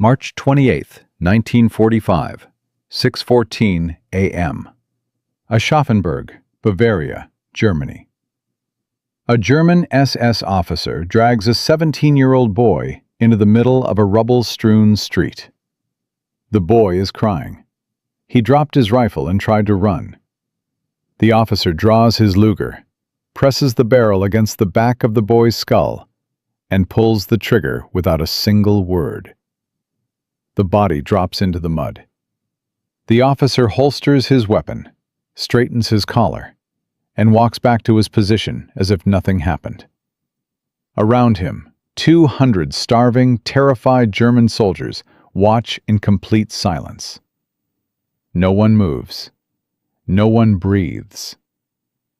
March 28, 1945, 6:14 a.m. Aschaffenburg, Bavaria, Germany. A German SS officer drags a 17-year-old boy into the middle of a rubble-strewn street. The boy is crying. He dropped his rifle and tried to run. The officer draws his Luger, presses the barrel against the back of the boy's skull, and pulls the trigger without a single word. The body drops into the mud. The officer holsters his weapon, straightens his collar, and walks back to his position as if nothing happened. Around him, 200 starving, terrified German soldiers watch in complete silence. No one moves. No one breathes.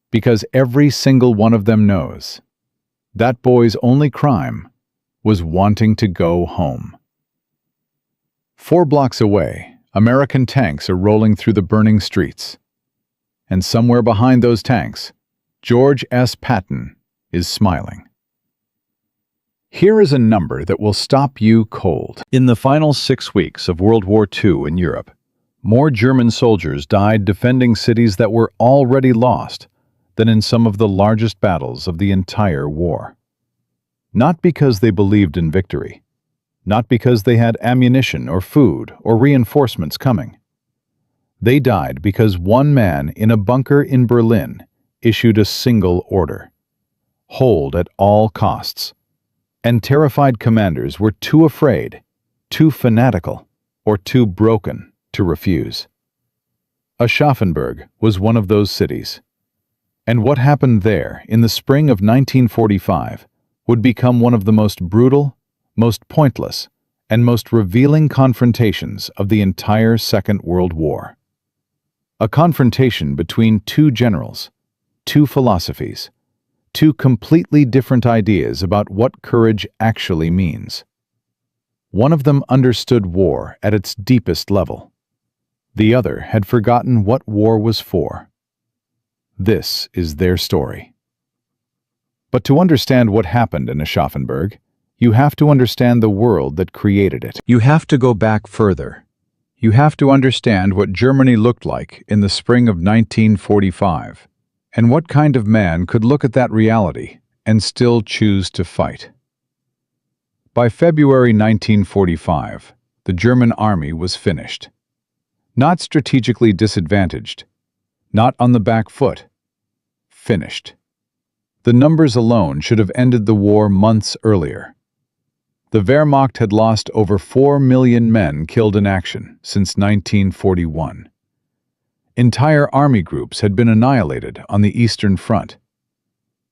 Because every single one of them knows that boy's only crime was wanting to go home. 4 blocks away, American tanks are rolling through the burning streets. And somewhere behind those tanks, George S. Patton is smiling. Here is a number that will stop you cold. In the final 6 weeks of World War II in Europe, more German soldiers died defending cities that were already lost than in some of the largest battles of the entire war. Not because they believed in victory, not because they had ammunition or food or reinforcements coming. They died because one man in a bunker in Berlin issued a single order: hold at all costs. And terrified commanders were too afraid, too fanatical, or too broken to refuse. Aschaffenburg was one of those cities. And what happened there in the spring of 1945 would become one of the most brutal, most pointless, and most revealing confrontations of the entire Second World War. A confrontation between 2 generals, 2 philosophies, 2 completely different ideas about what courage actually means. One of them understood war at its deepest level. The other had forgotten what war was for. This is their story. But to understand what happened in Aschaffenburg, you have to understand the world that created it. You have to go back further. You have to understand what Germany looked like in the spring of 1945, and what kind of man could look at that reality and still choose to fight. By February 1945, the German army was finished. Not strategically disadvantaged, not on the back foot. Finished. The numbers alone should have ended the war months earlier. The Wehrmacht had lost over 4 million men killed in action since 1941. Entire army groups had been annihilated on the Eastern Front.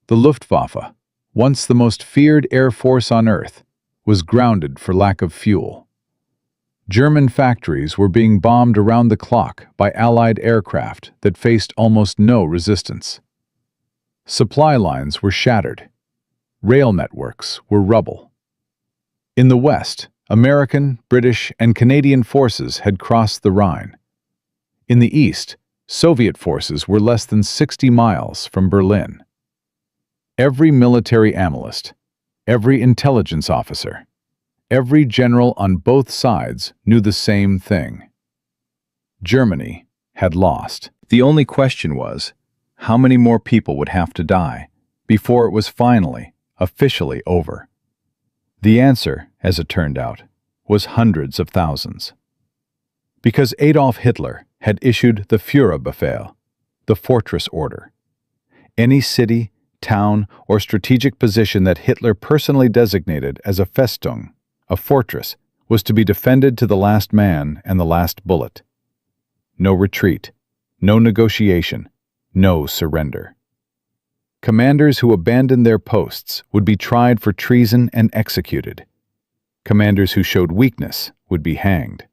The Luftwaffe, once the most feared air force on Earth, was grounded for lack of fuel. German factories were being bombed around the clock by Allied aircraft that faced almost no resistance. Supply lines were shattered. Rail networks were rubble. In the West, American, British, and Canadian forces had crossed the Rhine. In the East, Soviet forces were less than 60 miles from Berlin. Every military analyst, every intelligence officer, every general on both sides knew the same thing. Germany had lost. The only question was, how many more people would have to die before it was finally, officially over? The answer, as it turned out, was hundreds of thousands. Because Adolf Hitler had issued the Führerbefehl, the fortress order. Any city, town, or strategic position that Hitler personally designated as a Festung, a fortress, was to be defended to the last man and the last bullet. No retreat, no negotiation, no surrender. Commanders who abandoned their posts would be tried for treason and executed. Commanders who showed weakness would be hanged.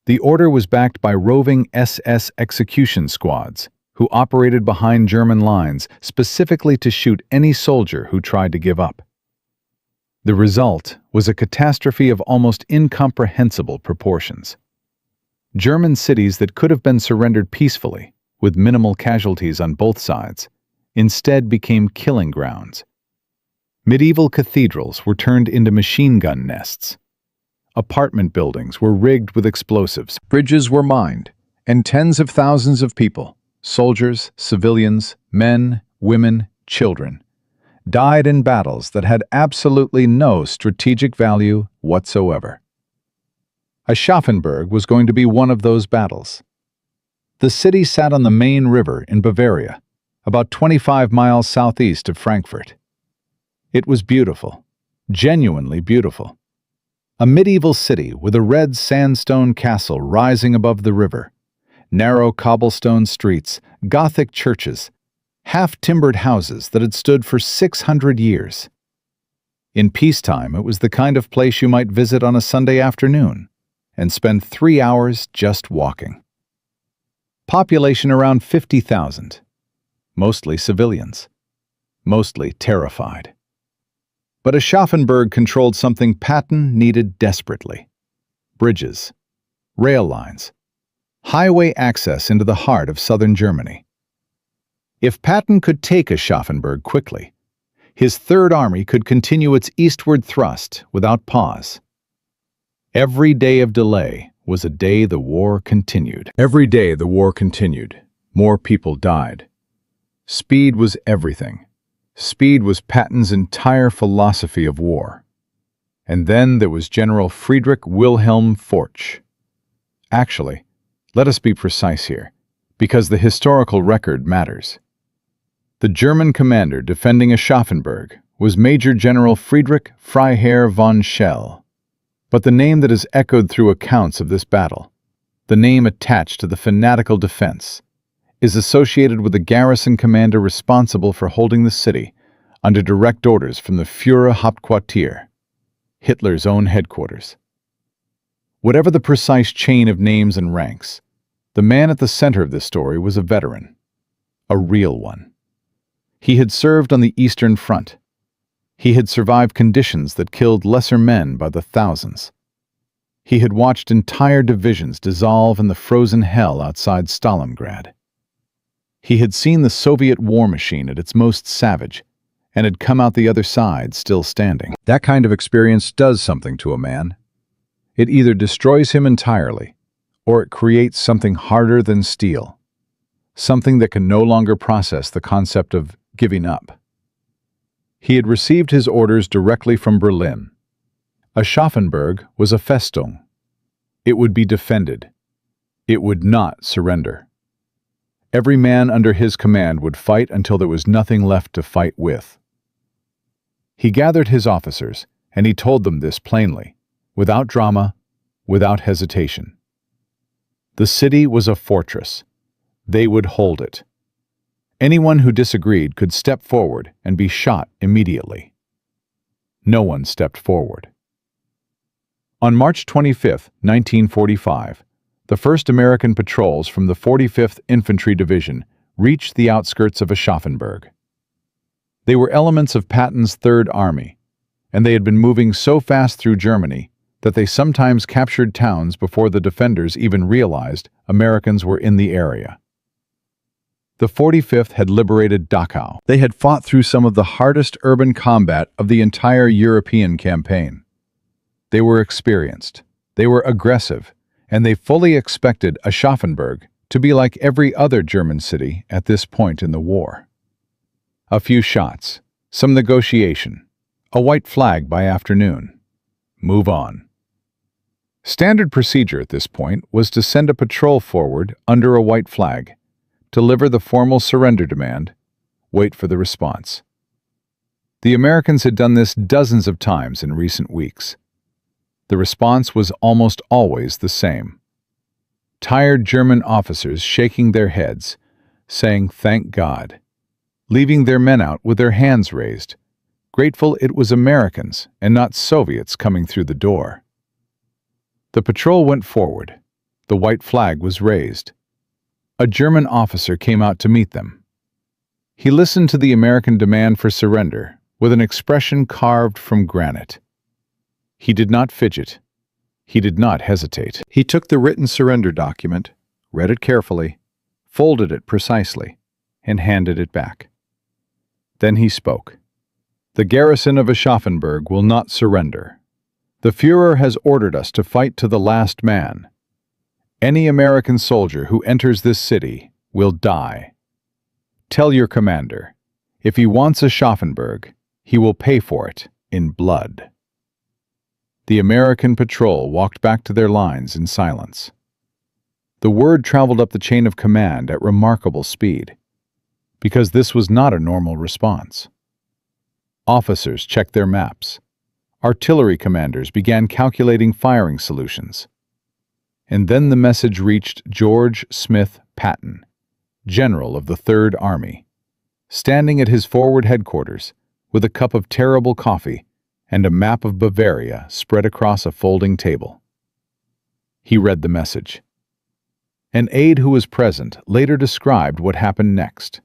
The order was backed by roving SS execution squads who operated behind German lines specifically to shoot any soldier who tried to give up. The result was a catastrophe of almost incomprehensible proportions. German cities that could have been surrendered peacefully, with minimal casualties on both sides, instead became killing grounds. Medieval cathedrals were turned into machine gun nests. Apartment buildings were rigged with explosives. Bridges were mined, and tens of thousands of people, soldiers, civilians, men, women, children, died in battles that had absolutely no strategic value whatsoever. Aschaffenburg was going to be one of those battles. The city sat on the Main River in Bavaria, about 25 miles southeast of Frankfurt. It was beautiful, genuinely beautiful. A medieval city with a red sandstone castle rising above the river, narrow cobblestone streets, Gothic churches, half-timbered houses that had stood for 600 years. In peacetime, it was the kind of place you might visit on a Sunday afternoon and spend 3 hours just walking. Population around 50,000, mostly civilians, mostly terrified. But Aschaffenburg controlled something Patton needed desperately: bridges, rail lines, highway access into the heart of southern Germany. If Patton could take Aschaffenburg quickly, his Third Army could continue its eastward thrust without pause. Every day of delay was a day the war continued. Every day the war continued. More people died. Speed was everything. Speed was Patton's entire philosophy of war. And then there was General Friedrich Wilhelm Forch. Actually, let us be precise here, because the historical record matters. The German commander defending Aschaffenburg was Major General Friedrich Freiherr von Schell. But the name that is echoed through accounts of this battle, the name attached to the fanatical defense, is associated with the garrison commander responsible for holding the city under direct orders from the Führerhauptquartier, Hitler's own headquarters. Whatever the precise chain of names and ranks, the man at the center of this story was a veteran, a real one. He had served on the Eastern Front. He had survived conditions that killed lesser men by the thousands. He had watched entire divisions dissolve in the frozen hell outside Stalingrad. He had seen the Soviet war machine at its most savage and had come out the other side still standing. That kind of experience does something to a man. It either destroys him entirely, or it creates something harder than steel, something that can no longer process the concept of giving up. He had received his orders directly from Berlin. Aschaffenburg was a Festung. It would be defended. It would not surrender. Every man under his command would fight until there was nothing left to fight with. He gathered his officers, and he told them this plainly, without drama, without hesitation. The city was a fortress. They would hold it. Anyone who disagreed could step forward and be shot immediately. No one stepped forward. On March 25, 1945, the first American patrols from the 45th Infantry Division reached the outskirts of Aschaffenburg. They were elements of Patton's Third Army, and they had been moving so fast through Germany that they sometimes captured towns before the defenders even realized Americans were in the area. The 45th had liberated Dachau. They had fought through some of the hardest urban combat of the entire European campaign. They were experienced, they were aggressive, and they fully expected Aschaffenburg to be like every other German city at this point in the war. A few shots, some negotiation, a white flag by afternoon. Move on. Standard procedure at this point was to send a patrol forward under a white flag, deliver the formal surrender demand, wait for the response. The Americans had done this dozens of times in recent weeks. The response was almost always the same. Tired German officers shaking their heads, saying thank God, leaving their men out with their hands raised, grateful it was Americans and not Soviets coming through the door. The patrol went forward. The white flag was raised. A German officer came out to meet them. He listened to the American demand for surrender with an expression carved from granite. He did not fidget. He did not hesitate. He took the written surrender document, read it carefully, folded it precisely, and handed it back. Then he spoke. The garrison of Aschaffenburg will not surrender. The Führer has ordered us to fight to the last man. Any American soldier who enters this city will die. Tell your commander, if he wants Aschaffenburg, he will pay for it in blood." The American patrol walked back to their lines in silence. The word traveled up the chain of command at remarkable speed, because this was not a normal response. Officers checked their maps. Artillery commanders began calculating firing solutions. And then the message reached George Smith Patton, general of the Third Army, standing at his forward headquarters with a cup of terrible coffee and a map of Bavaria spread across a folding table. He read the message. An aide who was present later described what happened next.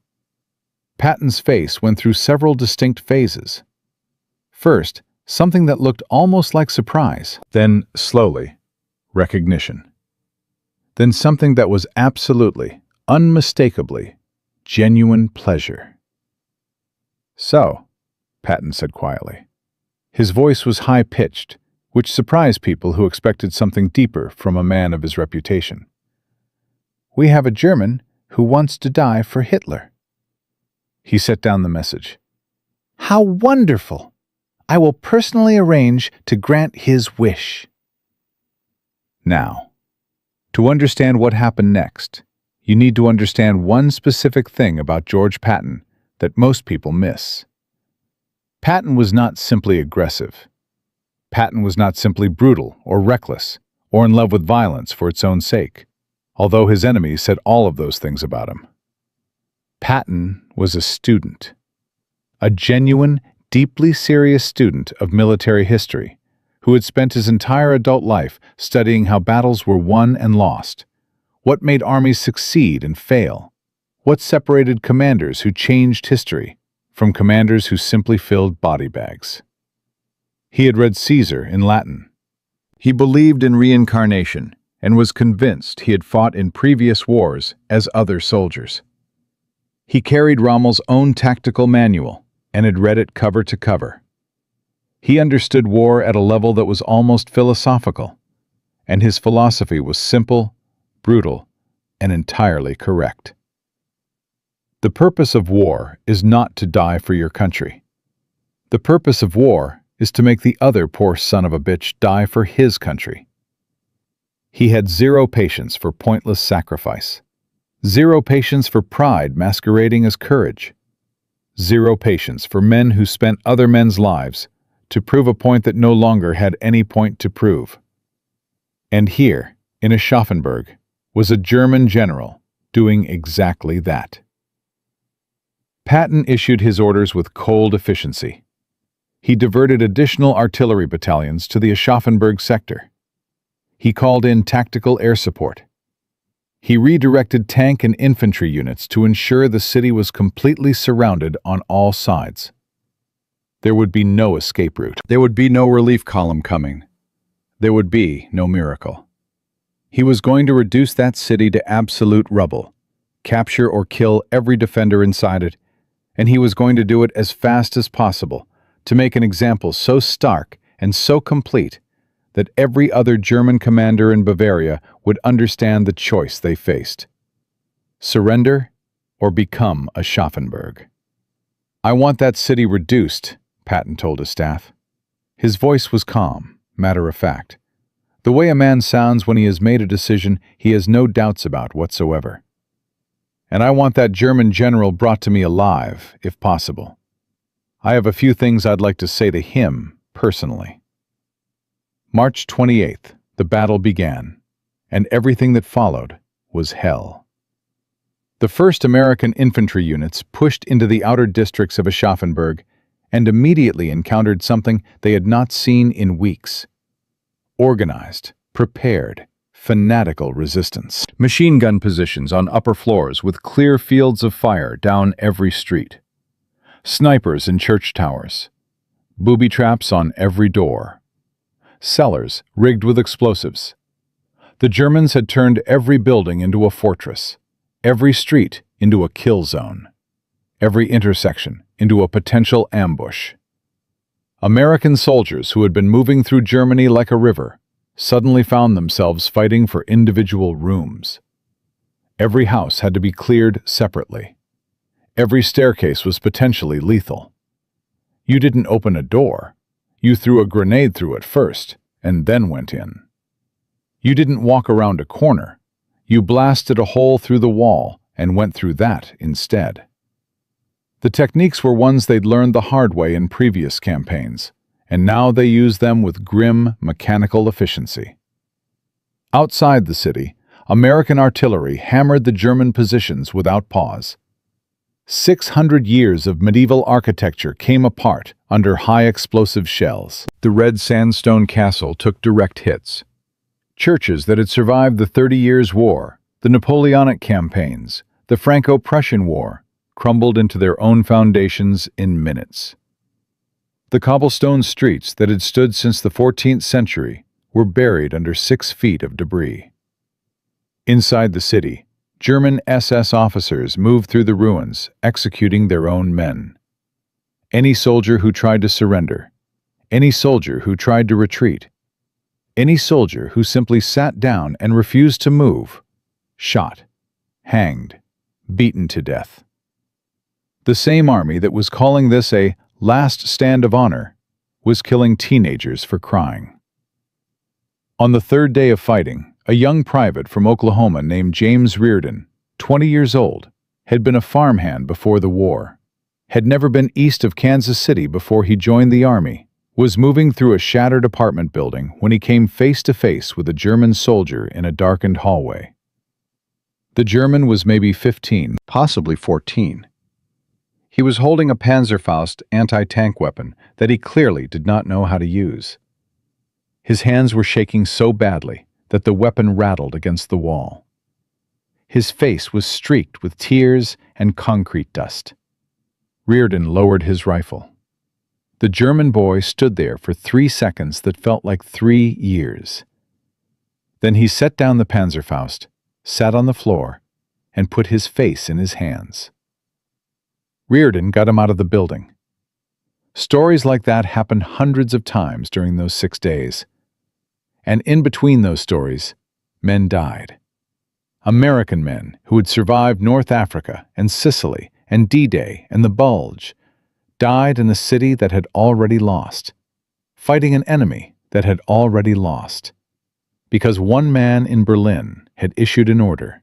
Patton's face went through several distinct phases. First, something that looked almost like surprise. Then, slowly, recognition. Then something that was absolutely, unmistakably, genuine pleasure. "So," Patton said quietly. His voice was high-pitched, which surprised people who expected something deeper from a man of his reputation. "We have a German who wants to die for Hitler." He set down the message. "How wonderful! I will personally arrange to grant his wish." Now, to understand what happened next, you need to understand one specific thing about George Patton that most people miss. Patton was not simply aggressive. Patton was not simply brutal or reckless or in love with violence for its own sake, although his enemies said all of those things about him. Patton was a student, a genuine, deeply serious student of military history, who had spent his entire adult life studying how battles were won and lost, what made armies succeed and fail, what separated commanders who changed history from commanders who simply filled body bags. He had read Caesar in Latin. He believed in reincarnation and was convinced he had fought in previous wars as other soldiers. He carried Rommel's own tactical manual and had read it cover to cover. He understood war at a level that was almost philosophical, and his philosophy was simple, brutal, and entirely correct. The purpose of war is not to die for your country. The purpose of war is to make the other poor son of a bitch die for his country. He had zero patience for pointless sacrifice, zero patience for pride masquerading as courage, zero patience for men who spent other men's lives to prove a point that no longer had any point to prove. And here, in Aschaffenburg, was a German general doing exactly that. Patton issued his orders with cold efficiency. He diverted additional artillery battalions to the Aschaffenburg sector. He called in tactical air support. He redirected tank and infantry units to ensure the city was completely surrounded on all sides. There would be no escape route. There would be no relief column coming. There would be no miracle. He was going to reduce that city to absolute rubble, capture or kill every defender inside it, and he was going to do it as fast as possible to make an example so stark and so complete that every other German commander in Bavaria would understand the choice they faced: surrender or become Aschaffenburg. "I want that city reduced," Patton told his staff. His voice was calm, matter-of-fact, the way a man sounds when he has made a decision he has no doubts about whatsoever. "And I want that German general brought to me alive, if possible. I have a few things I'd like to say to him, personally." March 28th, the battle began, and everything that followed was hell. The 1st American infantry units pushed into the outer districts of Aschaffenburg and immediately encountered something they had not seen in weeks: organized, prepared, fanatical resistance. Machine gun positions on upper floors with clear fields of fire down every street. Snipers in church towers. Booby traps on every door. Cellars rigged with explosives. The Germans had turned every building into a fortress, every street into a kill zone, every intersection into a potential ambush. American soldiers who had been moving through Germany like a river suddenly found themselves fighting for individual rooms. Every house had to be cleared separately. Every staircase was potentially lethal. You didn't open a door. You threw a grenade through it first, and then went in. You didn't walk around a corner. You blasted a hole through the wall and went through that instead. The techniques were ones they'd learned the hard way in previous campaigns, and now they used them with grim, mechanical efficiency. Outside the city, American artillery hammered the German positions without pause. 600 years of medieval architecture came apart under high-explosive shells. The red sandstone castle took direct hits. Churches that had survived the 30 Years' War, the Napoleonic campaigns, the Franco-Prussian War, crumbled into their own foundations in minutes. The cobblestone streets that had stood since the 14th century were buried under 6 feet of debris. Inside the city, German SS officers moved through the ruins, executing their own men. Any soldier who tried to surrender, any soldier who tried to retreat, any soldier who simply sat down and refused to move, shot, hanged, beaten to death. The same army that was calling this a last stand of honor was killing teenagers for crying. On the 3rd day of fighting, a young private from Oklahoma named James Reardon, 20 years old, had been a farmhand before the war, had never been east of Kansas City before he joined the army, was moving through a shattered apartment building when he came face to face with a German soldier in a darkened hallway. The German was maybe 15, possibly 14. He was holding a Panzerfaust anti-tank weapon that he clearly did not know how to use. His hands were shaking so badly that the weapon rattled against the wall. His face was streaked with tears and concrete dust. Reardon lowered his rifle. The German boy stood there for 3 seconds that felt like 3 years. Then he set down the Panzerfaust, sat on the floor, and put his face in his hands. Reardon got him out of the building. Stories like that happened hundreds of times during those 6 days. And in between those stories, men died. American men who had survived North Africa and Sicily and D-Day and the Bulge died in a city that had already lost, fighting an enemy that had already lost, because one man in Berlin had issued an order,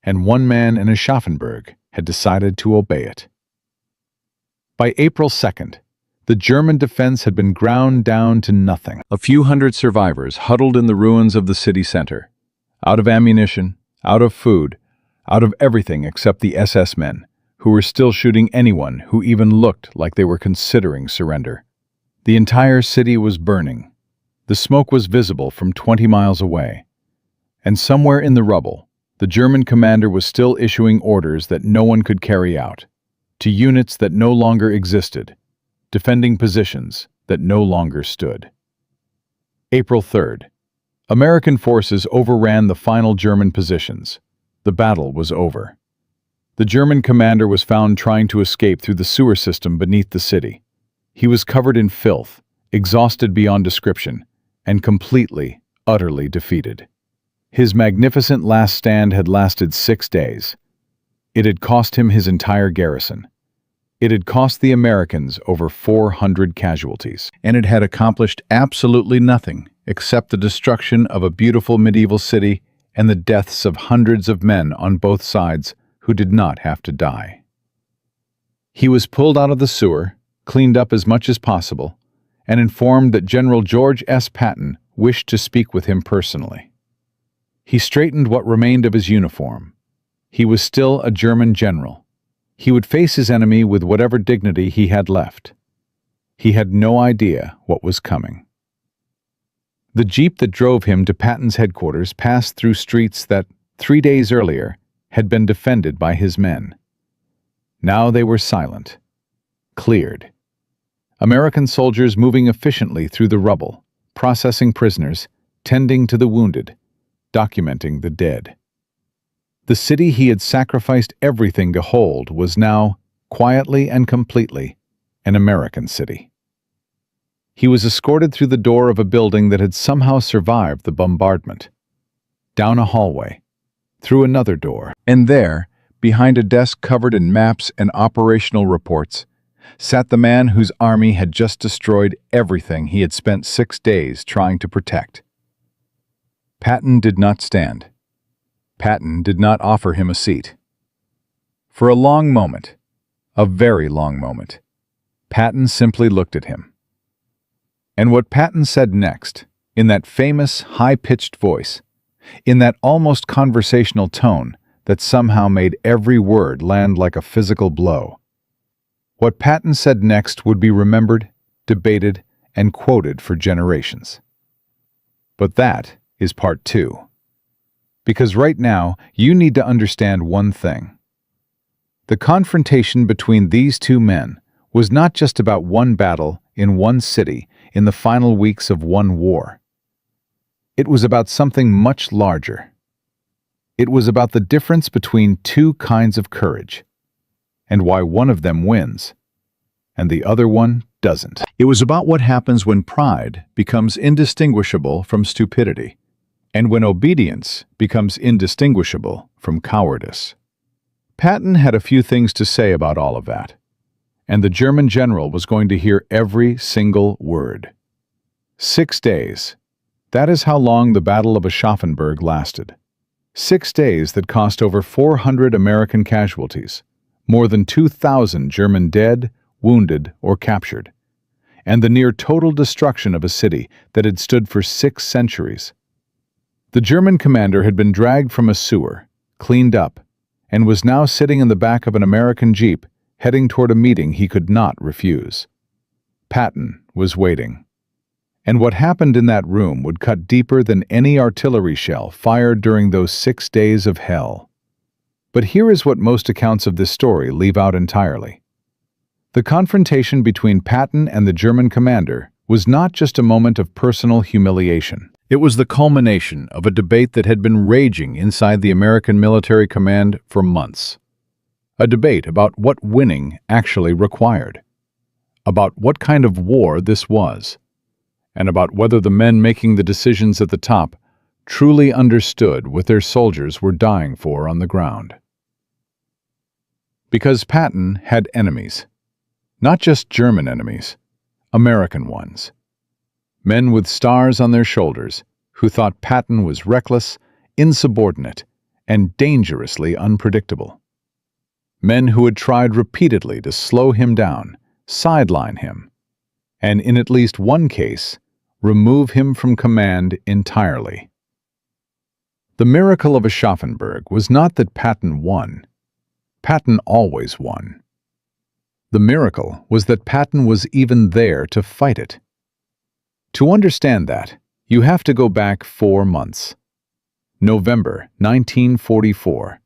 and one man in Aschaffenburg had decided to obey it. By April 2nd, the German defense had been ground down to nothing. A few hundred survivors huddled in the ruins of the city center, out of ammunition, out of food, out of everything except the SS men, who were still shooting anyone who even looked like they were considering surrender. The entire city was burning. The smoke was visible from 20 miles away. And somewhere in the rubble, the German commander was still issuing orders that no one could carry out, to units that no longer existed, defending positions that no longer stood. April 3rd. American forces overran the final German positions. The battle was over. The German commander was found trying to escape through the sewer system beneath the city. He was covered in filth, exhausted beyond description, and completely, utterly defeated. His magnificent last stand had lasted 6 days. It had cost him his entire garrison. It had cost the Americans over 400 casualties, and it had accomplished absolutely nothing except the destruction of a beautiful medieval city and the deaths of hundreds of men on both sides who did not have to die. He was pulled out of the sewer, cleaned up as much as possible, and informed that General George S. Patton wished to speak with him personally. He straightened what remained of his uniform. He was still a German general. He would face his enemy with whatever dignity he had left. He had no idea what was coming. The jeep that drove him to Patton's headquarters passed through streets that, 3 days earlier, had been defended by his men. Now they were silent, cleared. American soldiers moving efficiently through the rubble, processing prisoners, tending to the wounded, documenting the dead. The city he had sacrificed everything to hold was now, quietly and completely, an American city. He was escorted through the door of a building that had somehow survived the bombardment, down a hallway, through another door, and there, behind a desk covered in maps and operational reports, sat the man whose army had just destroyed everything he had spent 6 days trying to protect. Patton did not stand. Patton did not offer him a seat. For a long moment, a very long moment, Patton simply looked at him. And what Patton said next, in that famous, high-pitched voice, in that almost conversational tone that somehow made every word land like a physical blow, what Patton said next would be remembered, debated, and quoted for generations. But that is part 2. Because right now, you need to understand one thing. The confrontation between these two men was not just about one battle in one city in the final weeks of one war. It was about something much larger. It was about the difference between two kinds of courage, and why one of them wins, and the other one doesn't. It was about what happens when pride becomes indistinguishable from stupidity, and when obedience becomes indistinguishable from cowardice. Patton had a few things to say about all of that, and the German general was going to hear every single word. 6 days. That is how long the Battle of Aschaffenburg lasted. 6 days that cost over 400 American casualties, more than 2,000 German dead, wounded, or captured, and the near total destruction of a city that had stood for 6 centuries. The German commander had been dragged from a sewer, cleaned up, and was now sitting in the back of an American jeep, heading toward a meeting he could not refuse. Patton was waiting. And what happened in that room would cut deeper than any artillery shell fired during those 6 days of hell. But here is what most accounts of this story leave out entirely. The confrontation between Patton and the German commander was not just a moment of personal humiliation. It was the culmination of a debate that had been raging inside the American military command for months. A debate about what winning actually required, about what kind of war this was, and about whether the men making the decisions at the top truly understood what their soldiers were dying for on the ground. Because Patton had enemies, not just German enemies, American ones. Men with stars on their shoulders who thought Patton was reckless, insubordinate, and dangerously unpredictable. Men who had tried repeatedly to slow him down, sideline him, and in at least one case, remove him from command entirely. The miracle of Aschaffenburg was not that Patton won. Patton always won. The miracle was that Patton was even there to fight it. To understand that, you have to go back 4 months. November 1944.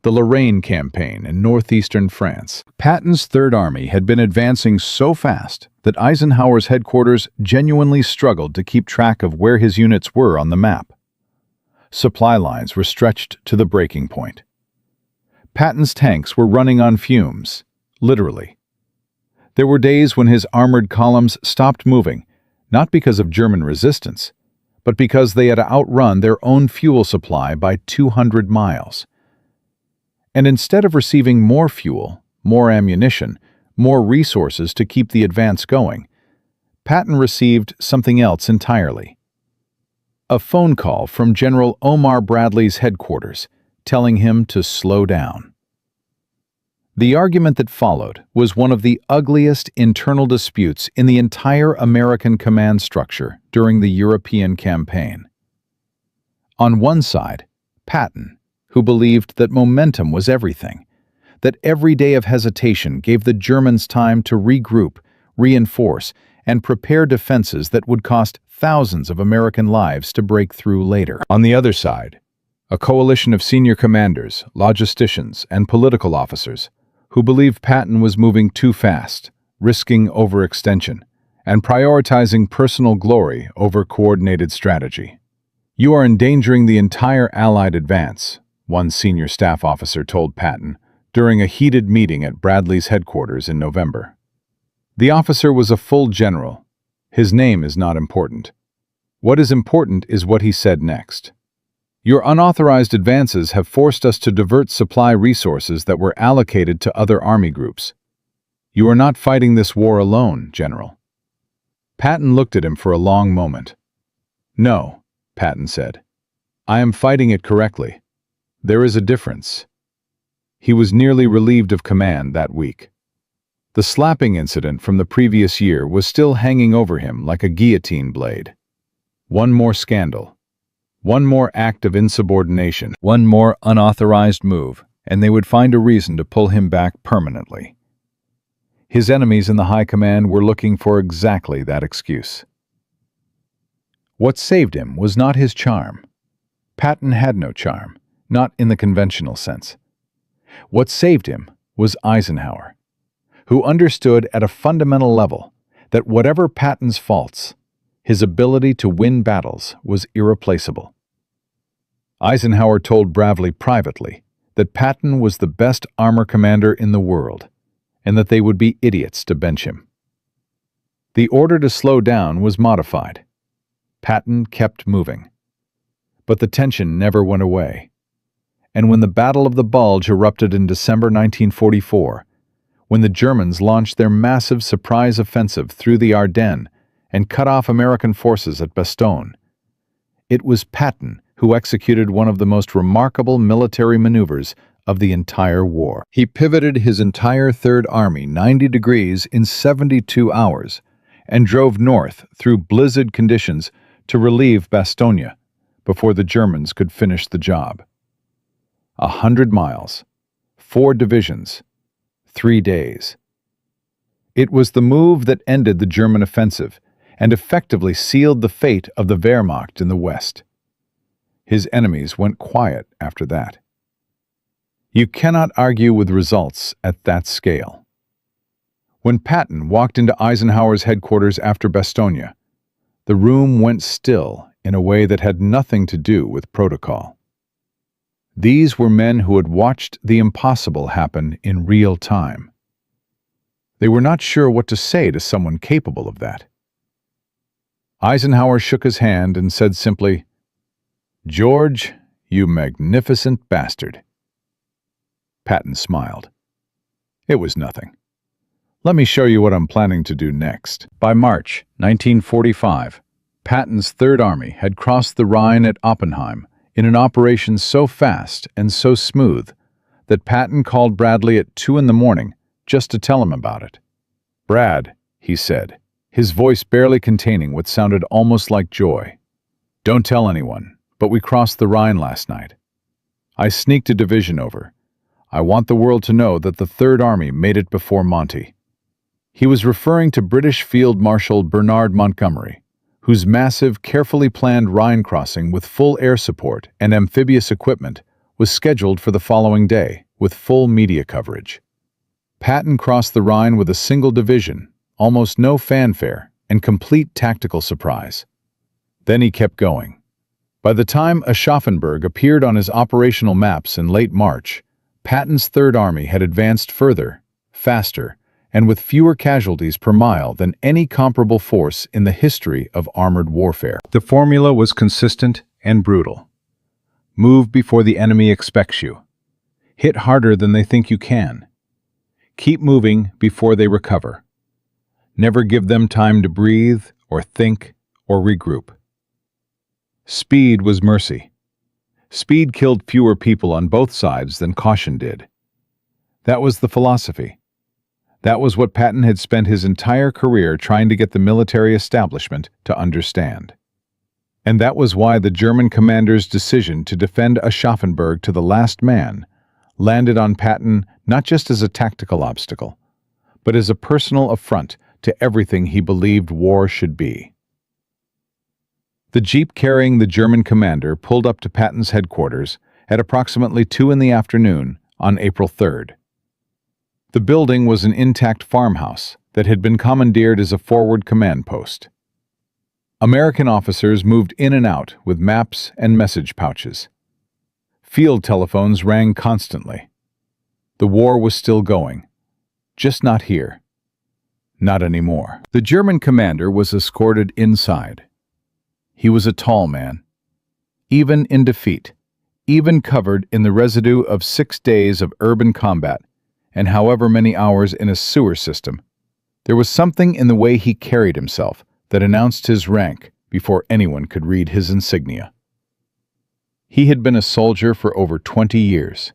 The Lorraine campaign in northeastern France. Patton's Third Army had been advancing so fast that Eisenhower's headquarters genuinely struggled to keep track of where his units were on the map. Supply lines were stretched to the breaking point. Patton's tanks were running on fumes, literally. There were days when his armored columns stopped moving, not because of German resistance, but because they had outrun their own fuel supply by 200 miles. And instead of receiving more fuel, more ammunition, more resources to keep the advance going, Patton received something else entirely. A phone call from General Omar Bradley's headquarters, telling him to slow down. The argument that followed was one of the ugliest internal disputes in the entire American command structure during the European campaign. On one side, Patton, who believed that momentum was everything, that every day of hesitation gave the Germans time to regroup, reinforce, and prepare defenses that would cost thousands of American lives to break through later. On the other side, a coalition of senior commanders, logisticians, and political officers who believed Patton was moving too fast, risking overextension, and prioritizing personal glory over coordinated strategy. "You are endangering the entire Allied advance," one senior staff officer told Patton during a heated meeting at Bradley's headquarters in November. The officer was a full general, His name is not important. What is important is what he said next. Your unauthorized advances have forced us to divert supply resources that were allocated to other army groups. You are not fighting this war alone, General. Patton looked at him for a long moment. No, Patton said. I am fighting it correctly. There is a difference. He was nearly relieved of command that week. The slapping incident from the previous year was still hanging over him like a guillotine blade. One more scandal. One more act of insubordination. One more unauthorized move, and they would find a reason to pull him back permanently. His enemies in the high command were looking for exactly that excuse. What saved him was not his charm. Patton had no charm, not in the conventional sense. What saved him was Eisenhower, who understood at a fundamental level that whatever Patton's faults, his ability to win battles was irreplaceable. Eisenhower told Bradley privately that Patton was the best armor commander in the world, and that they would be idiots to bench him. The order to slow down was modified. Patton kept moving. But the tension never went away. And when the Battle of the Bulge erupted in December 1944, when the Germans launched their massive surprise offensive through the Ardennes and cut off American forces at Bastogne, it was Patton who executed one of the most remarkable military maneuvers of the entire war. He pivoted his entire Third Army 90 degrees in 72 hours and drove north through blizzard conditions to relieve Bastogne before the Germans could finish the job. 100 miles, 4 divisions, 3 days. It was the move that ended the German offensive and effectively sealed the fate of the Wehrmacht in the West. His enemies went quiet after that. You cannot argue with results at that scale. When Patton walked into Eisenhower's headquarters after Bastogne, the room went still in a way that had nothing to do with protocol. These were men who had watched the impossible happen in real time. They were not sure what to say to someone capable of that. Eisenhower shook his hand and said simply, "George, you magnificent bastard." Patton smiled. It was nothing. Let me show you what I'm planning to do next. By March 1945, Patton's Third Army had crossed the Rhine at Oppenheim in an operation so fast and so smooth that Patton called Bradley at 2 in the morning just to tell him about it. "Brad," he said, his voice barely containing what sounded almost like joy. "Don't tell anyone, but we crossed the Rhine last night. I sneaked a division over. I want the world to know that the Third Army made it before Monty." He was referring to British Field Marshal Bernard Montgomery, whose massive, carefully planned Rhine crossing with full air support and amphibious equipment was scheduled for the following day, with full media coverage. Patton crossed the Rhine with a single division, almost no fanfare, and complete tactical surprise. Then he kept going. By the time Aschaffenburg appeared on his operational maps in late March, Patton's Third Army had advanced further, faster, and with fewer casualties per mile than any comparable force in the history of armored warfare. The formula was consistent and brutal. Move before the enemy expects you. Hit harder than they think you can. Keep moving before they recover. Never give them time to breathe or think or regroup. Speed was mercy. Speed killed fewer people on both sides than caution did. That was the philosophy. That was what Patton had spent his entire career trying to get the military establishment to understand. And that was why the German commander's decision to defend Aschaffenburg to the last man landed on Patton not just as a tactical obstacle, but as a personal affront to everything he believed war should be. The jeep carrying the German commander pulled up to Patton's headquarters at approximately 2 in the afternoon on April 3rd. The building was an intact farmhouse that had been commandeered as a forward command post. American officers moved in and out with maps and message pouches. Field telephones rang constantly. The war was still going, just not here. Not anymore. The German commander was escorted inside. He was a tall man. Even in defeat, even covered in the residue of 6 days of urban combat and however many hours in a sewer system, there was something in the way he carried himself that announced his rank before anyone could read his insignia. He had been a soldier for over 20 years.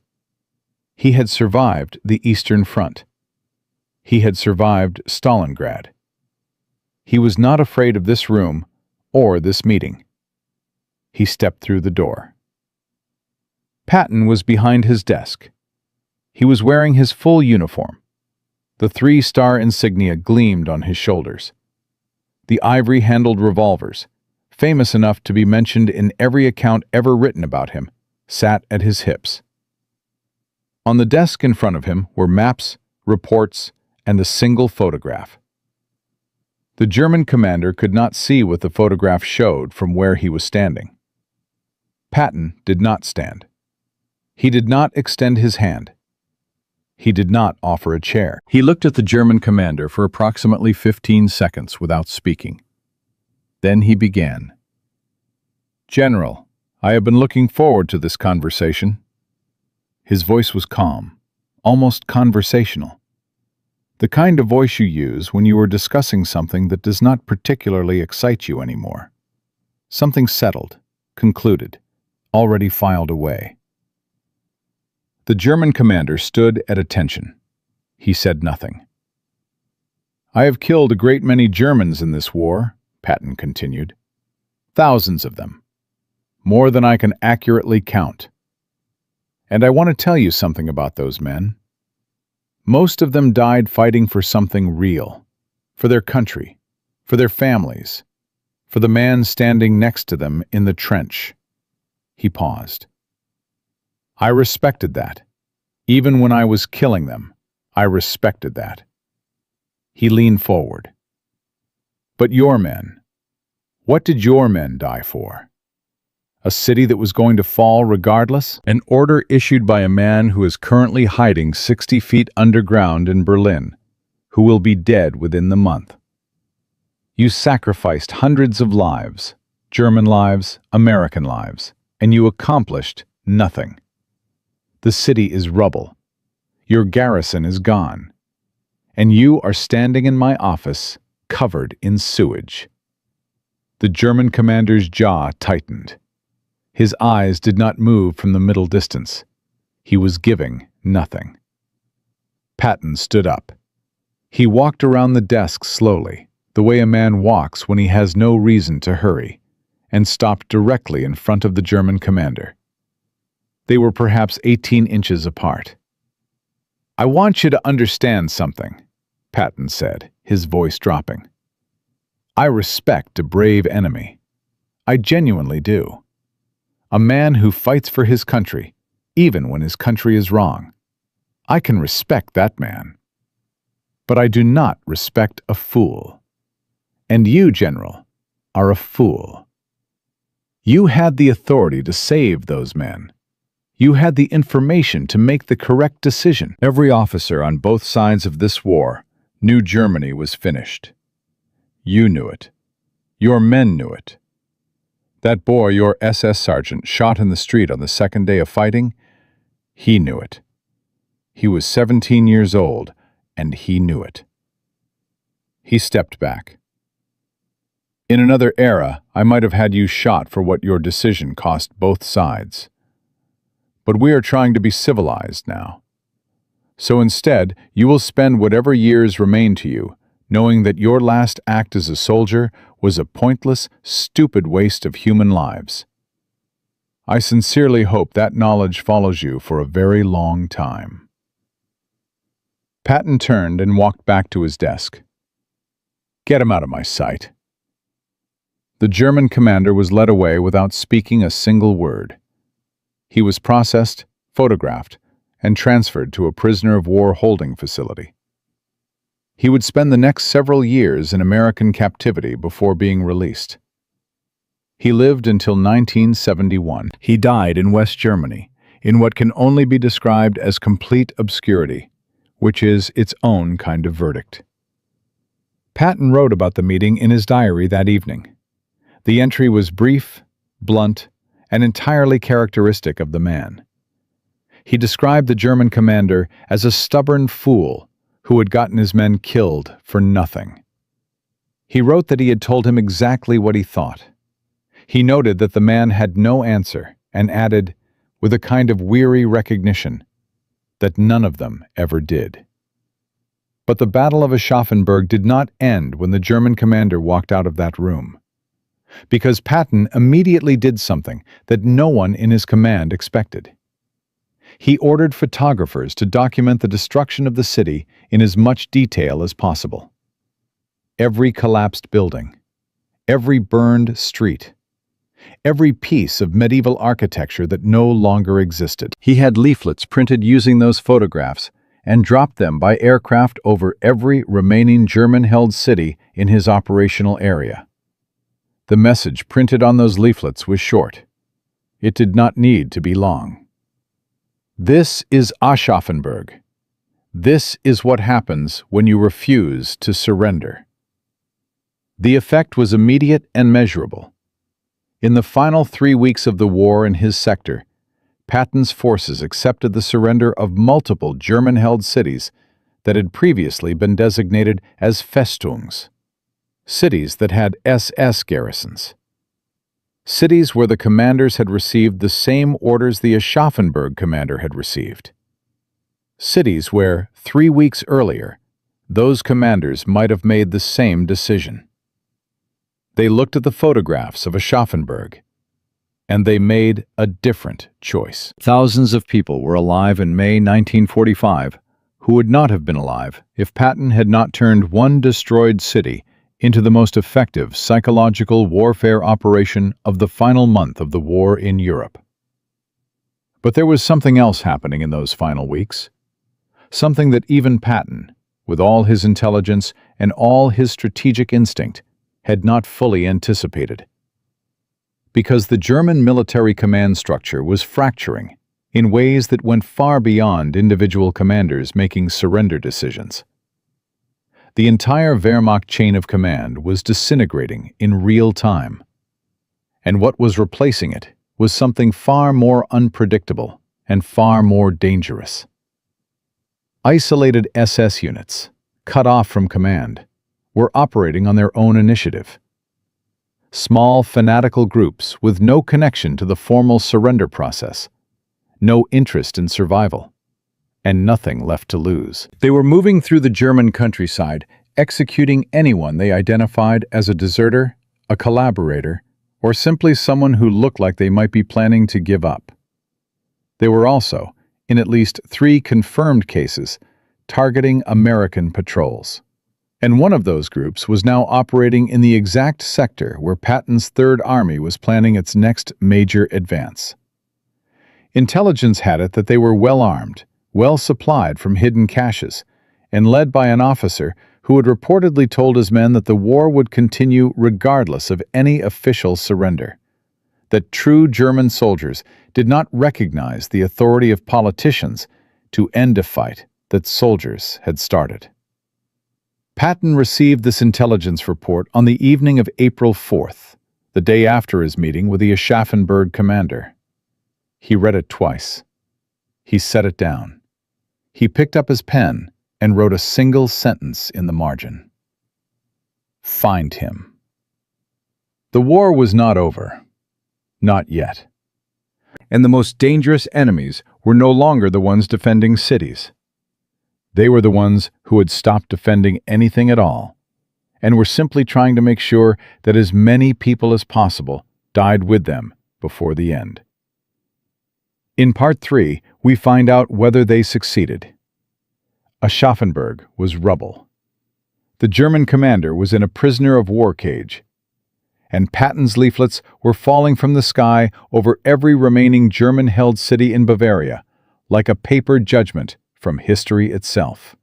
He had survived the Eastern Front. He had survived Stalingrad. He was not afraid of this room or this meeting. He stepped through the door. Patton was behind his desk. He was wearing his full uniform. The 3-star insignia gleamed on his shoulders. The ivory-handled revolvers, famous enough to be mentioned in every account ever written about him, sat at his hips. On the desk in front of him were maps, reports, and a single photograph. The German commander could not see what the photograph showed from where he was standing. Patton did not stand. He did not extend his hand. He did not offer a chair. He looked at the German commander for approximately 15 seconds without speaking. Then he began. "General, I have been looking forward to this conversation." His voice was calm, almost conversational. The kind of voice you use when you are discussing something that does not particularly excite you anymore. Something settled, concluded, already filed away. The German commander stood at attention. He said nothing. "I have killed a great many Germans in this war," Patton continued. "Thousands of them. More than I can accurately count. And I want to tell you something about those men. Most of them died fighting for something real, for their country, for their families, for the man standing next to them in the trench." He paused. "I respected that. Even when I was killing them, I respected that." He leaned forward. "But your men, what did your men die for? A city that was going to fall regardless? An order issued by a man who is currently hiding 60 feet underground in Berlin, who will be dead within the month. You sacrificed hundreds of lives, German lives, American lives, and you accomplished nothing. The city is rubble. Your garrison is gone. And you are standing in my office, covered in sewage." The German commander's jaw tightened. His eyes did not move from the middle distance. He was giving nothing. Patton stood up. He walked around the desk slowly, the way a man walks when he has no reason to hurry, and stopped directly in front of the German commander. They were perhaps 18 inches apart. "I want you to understand something," Patton said, his voice dropping. "I respect a brave enemy. I genuinely do. A man who fights for his country, even when his country is wrong. I can respect that man. But I do not respect a fool. And you, General, are a fool. You had the authority to save those men. You had the information to make the correct decision." Every officer on both sides of this war knew Germany was finished. You knew it. Your men knew it. That boy, your SS sergeant, shot in the street on the second day of fighting, he knew it. He was 17 years old, and he knew it. He stepped back. "In another era, I might have had you shot for what your decision cost both sides. But we are trying to be civilized now. So instead, you will spend whatever years remain to you, knowing that your last act as a soldier was a pointless, stupid waste of human lives. I sincerely hope that knowledge follows you for a very long time." Patton turned and walked back to his desk. "Get him out of my sight." The German commander was led away without speaking a single word. He was processed, photographed, and transferred to a prisoner of war holding facility. He would spend the next several years in American captivity before being released. He lived until 1971. He died in West Germany, in what can only be described as complete obscurity, which is its own kind of verdict. Patton wrote about the meeting in his diary that evening. The entry was brief, blunt, and entirely characteristic of the man. He described the German commander as a stubborn fool who had gotten his men killed for nothing. He wrote that he had told him exactly what he thought. He noted that the man had no answer and added, with a kind of weary recognition, that none of them ever did. But the Battle of Aschaffenburg did not end when the German commander walked out of that room, because Patton immediately did something that no one in his command expected. He ordered photographers to document the destruction of the city in as much detail as possible. Every collapsed building, every burned street, every piece of medieval architecture that no longer existed. He had leaflets printed using those photographs and dropped them by aircraft over every remaining German-held city in his operational area. The message printed on those leaflets was short. It did not need to be long. This is Aschaffenburg. This is what happens when you refuse to surrender. The effect was immediate and measurable. In the final 3 weeks of the war in his sector, Patton's forces accepted the surrender of multiple German-held cities that had previously been designated as Festungs, cities that had SS garrisons. Cities where the commanders had received the same orders the Aschaffenburg commander had received. Cities where, 3 weeks earlier, those commanders might have made the same decision. They looked at the photographs of Aschaffenburg, and they made a different choice. Thousands of people were alive in May 1945 who would not have been alive if Patton had not turned one destroyed city into the most effective psychological warfare operation of the final month of the war in Europe. But there was something else happening in those final weeks. Something that even Patton, with all his intelligence and all his strategic instinct, had not fully anticipated. Because the German military command structure was fracturing in ways that went far beyond individual commanders making surrender decisions. The entire Wehrmacht chain of command was disintegrating in real time. And what was replacing it was something far more unpredictable and far more dangerous. Isolated SS units, cut off from command, were operating on their own initiative. Small, fanatical groups with no connection to the formal surrender process, no interest in survival, and nothing left to lose. They were moving through the German countryside, executing anyone they identified as a deserter, a collaborator, or simply someone who looked like they might be planning to give up. They were also, in at least 3 confirmed cases, targeting American patrols. And one of those groups was now operating in the exact sector where Patton's Third Army was planning its next major advance. Intelligence had it that they were well-armed, well supplied from hidden caches, and led by an officer who had reportedly told his men that the war would continue regardless of any official surrender, that true German soldiers did not recognize the authority of politicians to end a fight that soldiers had started. Patton received this intelligence report on the evening of April 4th, the day after his meeting with the Aschaffenburg commander. He read it twice. He set it down. He picked up his pen and wrote a single sentence in the margin. Find him. The war was not over. Not yet. And the most dangerous enemies were no longer the ones defending cities. They were the ones who had stopped defending anything at all, and were simply trying to make sure that as many people as possible died with them before the end. In Part 3, we find out whether they succeeded. Aschaffenburg was rubble. The German commander was in a prisoner of war cage, and Patton's leaflets were falling from the sky over every remaining German-held city in Bavaria, like a paper judgment from history itself.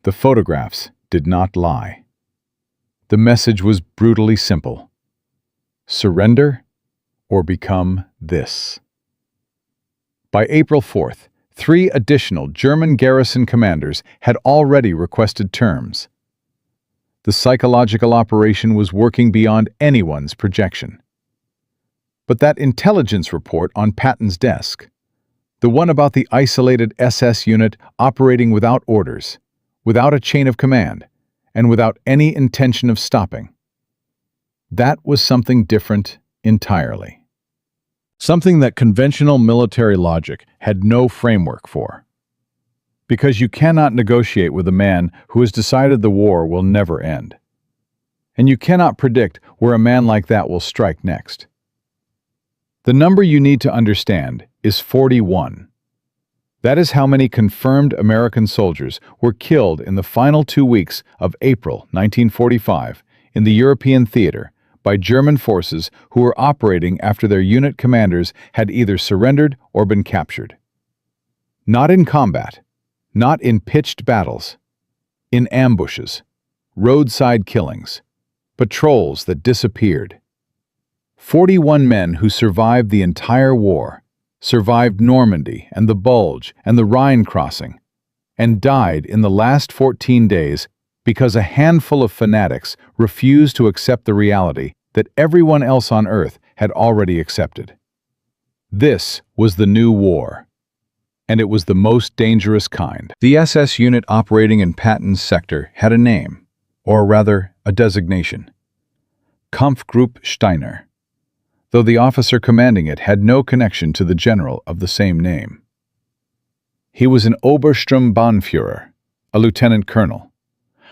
The photographs did not lie. The message was brutally simple. Surrender or become this. By April 4th, 3 additional German garrison commanders had already requested terms. The psychological operation was working beyond anyone's projection. But that intelligence report on Patton's desk, the one about the isolated SS unit operating without orders, without a chain of command, and without any intention of stopping, that was something different entirely. Something that conventional military logic had no framework for. Because you cannot negotiate with a man who has decided the war will never end. And you cannot predict where a man like that will strike next. The number you need to understand is 41. That is how many confirmed American soldiers were killed in the final 2 weeks of April 1945 in the European theater by German forces who were operating after their unit commanders had either surrendered or been captured. Not in combat, not in pitched battles, in ambushes, roadside killings, patrols that disappeared. 41 men who survived the entire war, survived Normandy and the Bulge and the Rhine crossing, and died in the last 14 days because a handful of fanatics refused to accept the reality that everyone else on Earth had already accepted. This was the new war, and it was the most dangerous kind. The SS unit operating in Patton's sector had a name, or rather, a designation: Kampfgruppe Steiner, though the officer commanding it had no connection to the general of the same name. He was an Obersturmbannführer, a lieutenant colonel,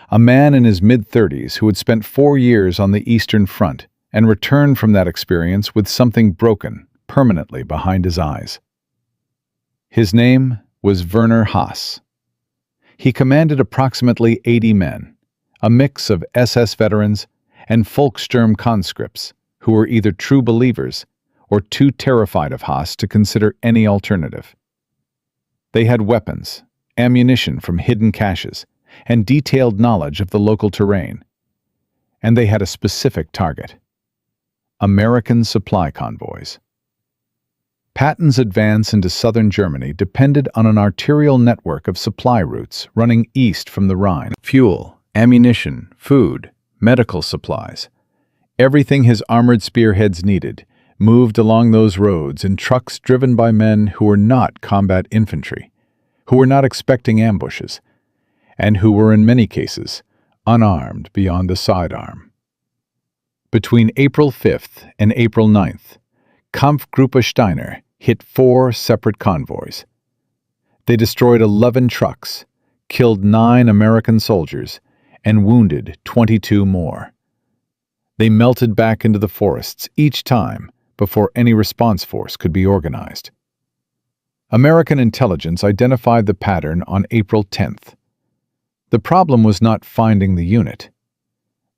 a man in his mid-30s who had spent 4 years on the Eastern Front and returned from that experience with something broken permanently behind his eyes. His name was Werner Haas. He commanded approximately 80 men, a mix of SS veterans and Volkssturm conscripts who were either true believers or too terrified of Haas to consider any alternative. They had weapons, ammunition from hidden caches, and detailed knowledge of the local terrain. And they had a specific target: American supply convoys. Patton's advance into southern Germany depended on an arterial network of supply routes running east from the Rhine. Fuel, ammunition, food, medical supplies. Everything his armored spearheads needed moved along those roads in trucks driven by men who were not combat infantry, who were not expecting ambushes, and who were in many cases unarmed beyond a sidearm. Between April 5th and April 9th, Kampfgruppe Steiner hit 4 separate convoys. They destroyed 11 trucks, killed 9 American soldiers, and wounded 22 more. They melted back into the forests each time before any response force could be organized. American intelligence identified the pattern on April 10th. The problem was not finding the unit.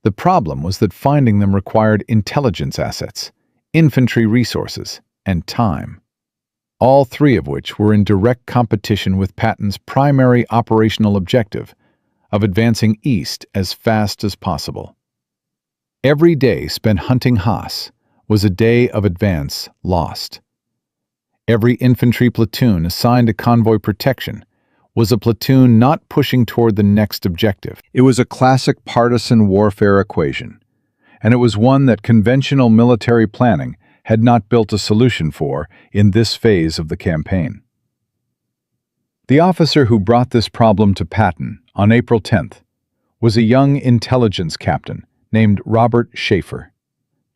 The problem was that finding them required intelligence assets, infantry resources, and time, all 3 of which were in direct competition with Patton's primary operational objective of advancing east as fast as possible. Every day spent hunting Haas was a day of advance lost. Every infantry platoon assigned to convoy protection was a platoon not pushing toward the next objective. It was a classic partisan warfare equation, and it was one that conventional military planning had not built a solution for in this phase of the campaign. The officer who brought this problem to Patton on April 10th was a young intelligence captain named Robert Schaefer,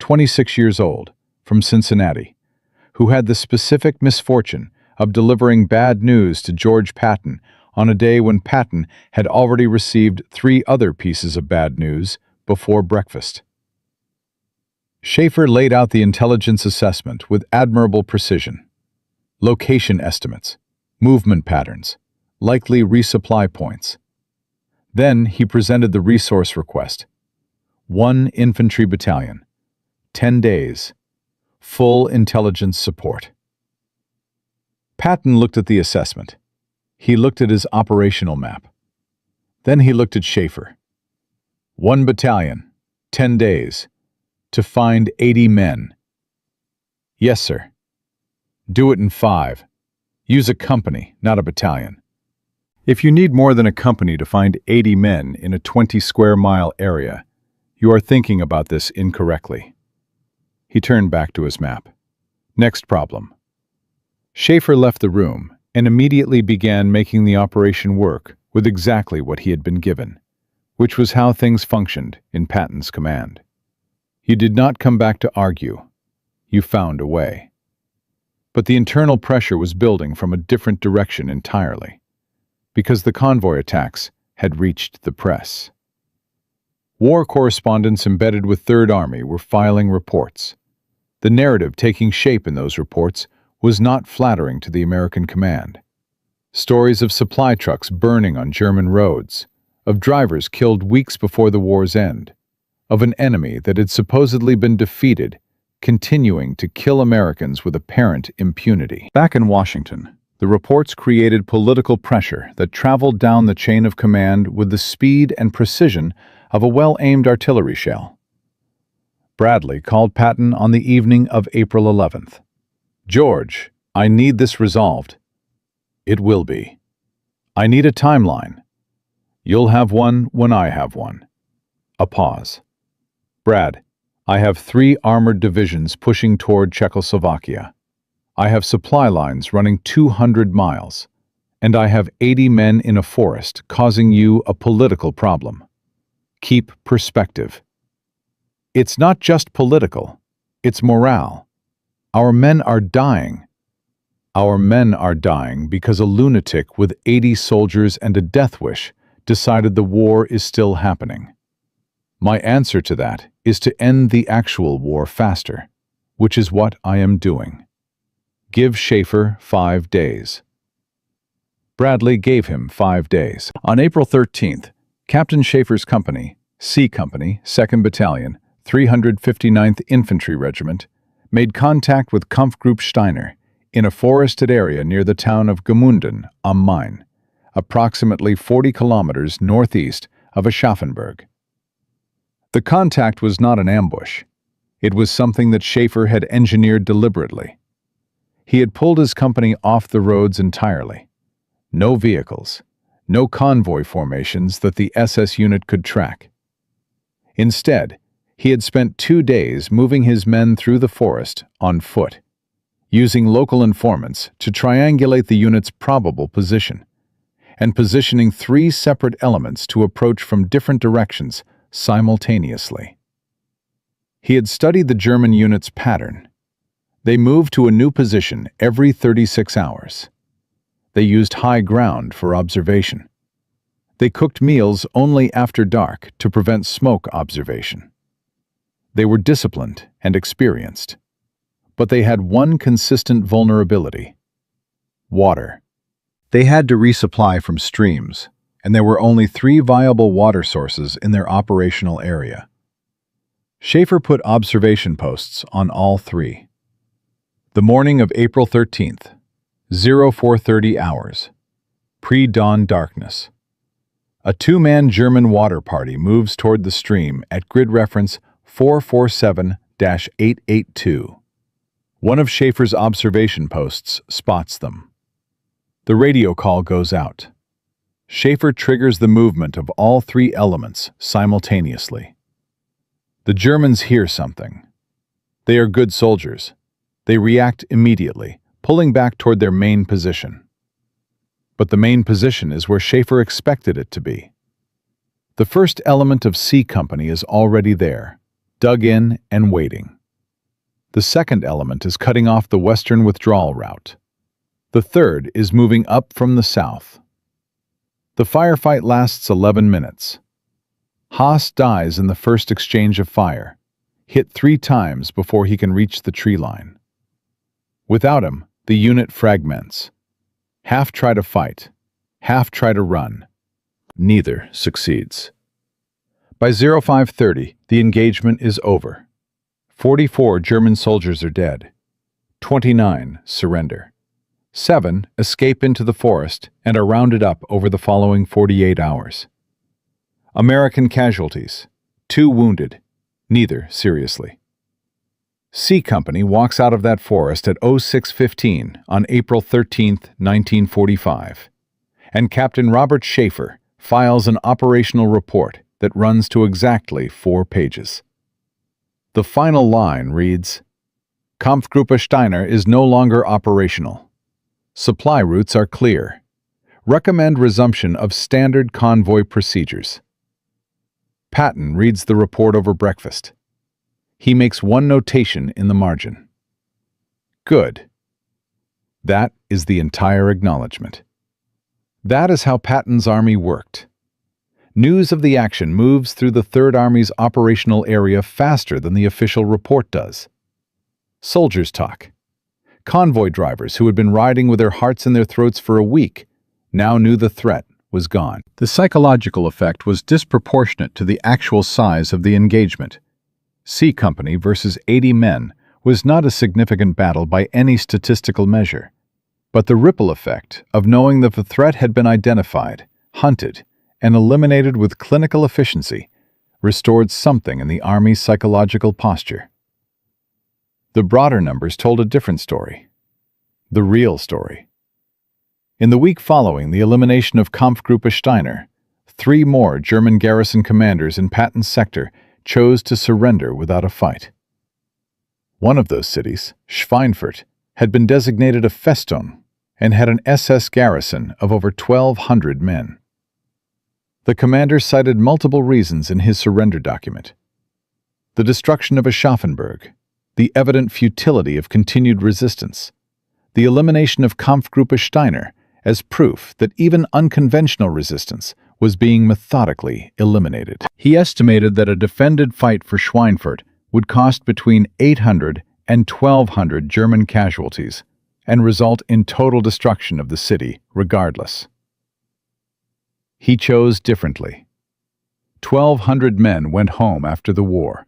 26 years old, from Cincinnati, who had the specific misfortune of delivering bad news to George Patton on a day when Patton had already received 3 other pieces of bad news before breakfast. Schaefer laid out the intelligence assessment with admirable precision: location estimates, movement patterns, likely resupply points. Then he presented the resource request: 1 infantry battalion, 10 days, full intelligence support. Patton looked at the assessment. He looked at his operational map. Then he looked at Schaefer. 1 battalion, 10 days, to find 80 men. Yes, sir. Do it in 5. Use a company, not a battalion. If you need more than a company to find 80 men in a 20-square-mile area, you are thinking about this incorrectly. He turned back to his map. Next problem. Schaefer left the room and immediately began making the operation work with exactly what he had been given, which was how things functioned in Patton's command. You did not come back to argue. You found a way. But the internal pressure was building from a different direction entirely, because the convoy attacks had reached the press. War correspondents embedded with Third Army were filing reports. The narrative taking shape in those reports was not flattering to the American command. Stories of supply trucks burning on German roads, of drivers killed weeks before the war's end, of an enemy that had supposedly been defeated, continuing to kill Americans with apparent impunity. Back in Washington, the reports created political pressure that traveled down the chain of command with the speed and precision of a well-aimed artillery shell. Bradley called Patton on the evening of April 11th. "George, I need this resolved." "It will be." "I need a timeline." "You'll have one when I have one." A pause. "Brad, I have 3 armored divisions pushing toward Czechoslovakia. I have supply lines running 200 miles, and I have 80 men in a forest causing you a political problem. Keep perspective. It's not just political, it's morale. Our men are dying. Our men are dying because a lunatic with 80 soldiers and a death wish decided the war is still happening. My answer to that is to end the actual war faster, which is what I am doing. Give Schaefer 5 days. Bradley gave him 5 days. On April 13th, Captain Schaefer's company, C Company, 2nd Battalion, 359th Infantry Regiment, made contact with Kampfgruppe Steiner in a forested area near the town of Gmunden am Main, approximately 40 kilometers northeast of Aschaffenburg. The contact was not an ambush. It was something that Schaefer had engineered deliberately. He had pulled his company off the roads entirely. No vehicles, no convoy formations that the SS unit could track. Instead, he had spent 2 days moving his men through the forest on foot, using local informants to triangulate the unit's probable position, and positioning 3 separate elements to approach from different directions simultaneously. He had studied the German unit's pattern. They moved to a new position every 36 hours. They used high ground for observation. They cooked meals only after dark to prevent smoke observation. They were disciplined and experienced. But they had one consistent vulnerability: water. They had to resupply from streams, and there were only 3 viable water sources in their operational area. Schaefer put observation posts on all 3. The morning of April 13th, 0430 hours, pre-dawn darkness. A 2-man German water party moves toward the stream at grid reference 447-882. One of Schaefer's observation posts spots them. The radio call goes out. Schaefer triggers the movement of all 3 elements simultaneously. The Germans hear something. They are good soldiers. They react immediately, pulling back toward their main position. But the main position is where Schaefer expected it to be. The first element of C Company is already there, dug in and waiting. The second element is cutting off the western withdrawal route. The third is moving up from the south. The firefight lasts 11 minutes. Haas dies in the first exchange of fire, hit 3 times before he can reach the tree line. Without him, the unit fragments. Half try to fight, half try to run. Neither succeeds. By 0530, the engagement is over. 44 German soldiers are dead. 29 surrender. 7 escape into the forest and are rounded up over the following 48 hours. American casualties: 2 wounded, neither seriously. C Company walks out of that forest at 0615 on April 13, 1945, and Captain Robert Schaefer files an operational report that runs to exactly 4 pages. The final line reads, "Kampfgruppe Steiner is no longer operational. Supply routes are clear. Recommend resumption of standard convoy procedures." Patton reads the report over breakfast. He makes one notation in the margin. Good. That is the entire acknowledgement. That is how Patton's army worked. News of the action moves through the Third Army's operational area faster than the official report does. Soldiers talk. Convoy drivers who had been riding with their hearts in their throats for a week now knew the threat was gone. The psychological effect was disproportionate to the actual size of the engagement. C Company versus 80 men was not a significant battle by any statistical measure, but the ripple effect of knowing that the threat had been identified, hunted, and eliminated with clinical efficiency restored something in the Army's psychological posture. The broader numbers told a different story. The real story. In the week following the elimination of Kampfgruppe Steiner, 3 more German garrison commanders in Patton's sector chose to surrender without a fight. One of those cities, Schweinfurt, had been designated a Festung and had an SS garrison of over 1,200 men. The commander cited multiple reasons in his surrender document: the destruction of Aschaffenburg, the evident futility of continued resistance, the elimination of Kampfgruppe Steiner as proof that even unconventional resistance was being methodically eliminated. He estimated that a defended fight for Schweinfurt would cost between 800 and 1,200 German casualties and result in total destruction of the city regardless. He chose differently. 1,200 men went home after the war.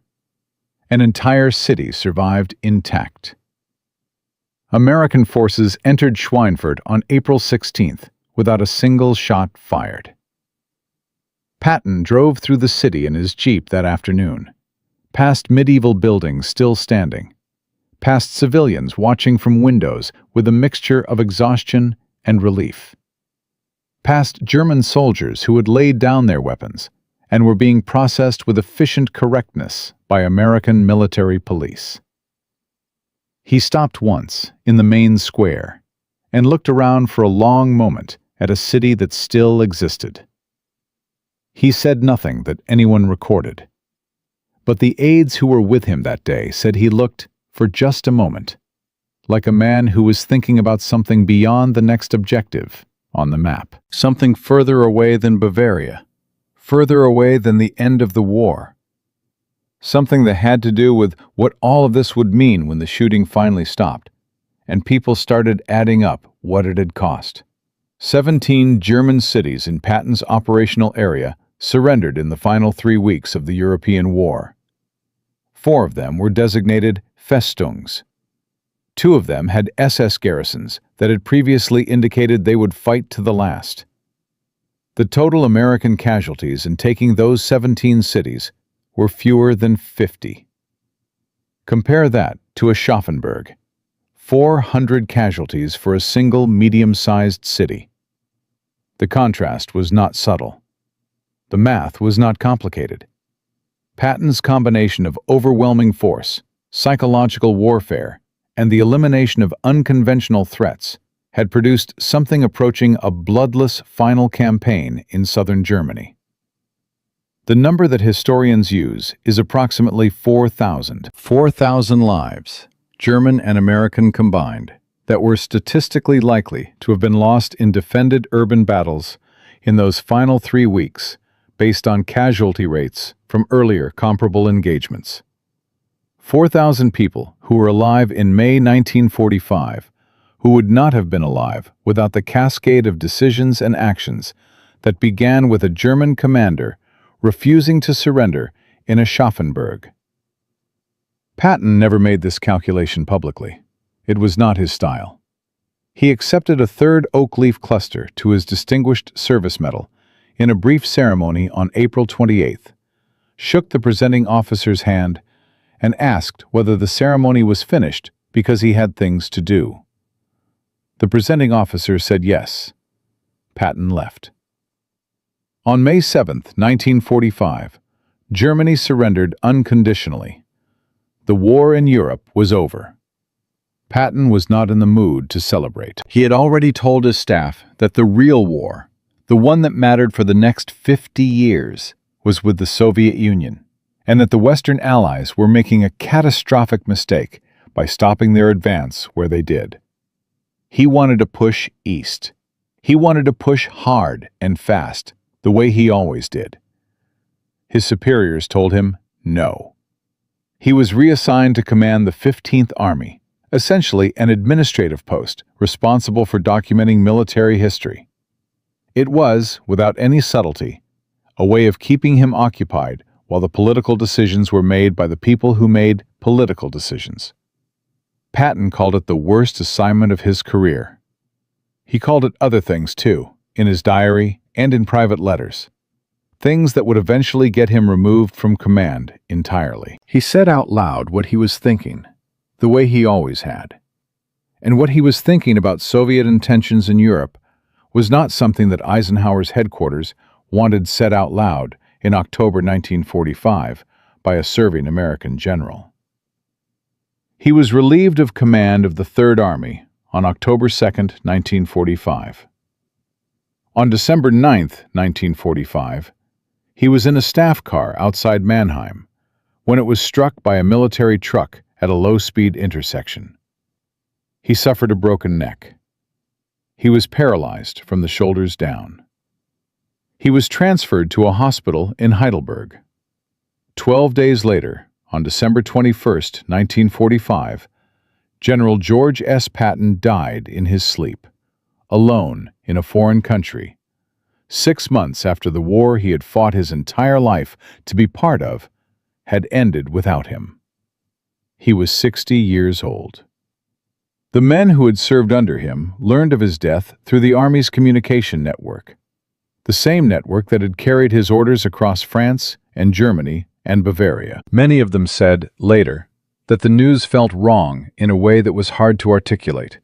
An entire city survived intact. American forces entered Schweinfurt on April 16th without a single shot fired. Patton drove through the city in his jeep that afternoon, past medieval buildings still standing, past civilians watching from windows with a mixture of exhaustion and relief, past German soldiers who had laid down their weapons and were being processed with efficient correctness by American military police. He stopped once in the main square and looked around for a long moment at a city that still existed. He said nothing that anyone recorded, but the aides who were with him that day said he looked, for just a moment, like a man who was thinking about something beyond the next objective on the map, something further away than Bavaria, further away than the end of the war. Something that had to do with what all of this would mean when the shooting finally stopped, and people started adding up what it had cost. 17 German cities in Patton's operational area surrendered in the final 3 weeks of the European War. 4 of them were designated Festungs. 2 of them had SS garrisons that had previously indicated they would fight to the last. The total American casualties in taking those 17 cities were fewer than 50. Compare that to Aschaffenburg, 400 casualties for a single medium-sized city. The contrast was not subtle. The math was not complicated. Patton's combination of overwhelming force, psychological warfare, and the elimination of unconventional threats had produced something approaching a bloodless final campaign in southern Germany. The number that historians use is approximately 4,000. 4,000 lives, German and American combined, that were statistically likely to have been lost in defended urban battles in those final 3 weeks based on casualty rates from earlier comparable engagements. 4,000 people who were alive in May 1945 who would not have been alive without the cascade of decisions and actions that began with a German commander refusing to surrender in Aschaffenburg. Patton never made this calculation publicly. It was not his style. He accepted a 3rd oak leaf cluster to his Distinguished Service Medal in a brief ceremony on April 28th, shook the presenting officer's hand, and asked whether the ceremony was finished because he had things to do. The presenting officer said yes. Patton left. On May 7, 1945, Germany surrendered unconditionally. The war in Europe was over. Patton was not in the mood to celebrate. He had already told his staff that the real war, the one that mattered for the next 50 years, was with the Soviet Union, and that the Western Allies were making a catastrophic mistake by stopping their advance where they did. He wanted to push east. He wanted to push hard and fast, the way he always did. His superiors told him no. He was reassigned to command the 15th Army, essentially an administrative post responsible for documenting military history. It was, without any subtlety, a way of keeping him occupied while the political decisions were made by the people who made political decisions. Patton called it the worst assignment of his career. He called it other things too, in his diary and in private letters. Things that would eventually get him removed from command entirely. He said out loud what he was thinking, the way he always had. And what he was thinking about Soviet intentions in Europe was not something that Eisenhower's headquarters wanted said out loud in October 1945 by a serving American general. He was relieved of command of the Third Army on October 2, 1945. On December 9, 1945, he was in a staff car outside Mannheim when it was struck by a military truck at a low-speed intersection. He suffered a broken neck. He was paralyzed from the shoulders down. He was transferred to a hospital in Heidelberg. 12 days later, on December 21, 1945, General George S. Patton died in his sleep, alone in a foreign country, 6 months after the war he had fought his entire life to be part of had ended without him. He was 60 years old. The men who had served under him learned of his death through the Army's communication network, the same network that had carried his orders across France and Germany and Bavaria. Many of them said, later, that the news felt wrong in a way that was hard to articulate.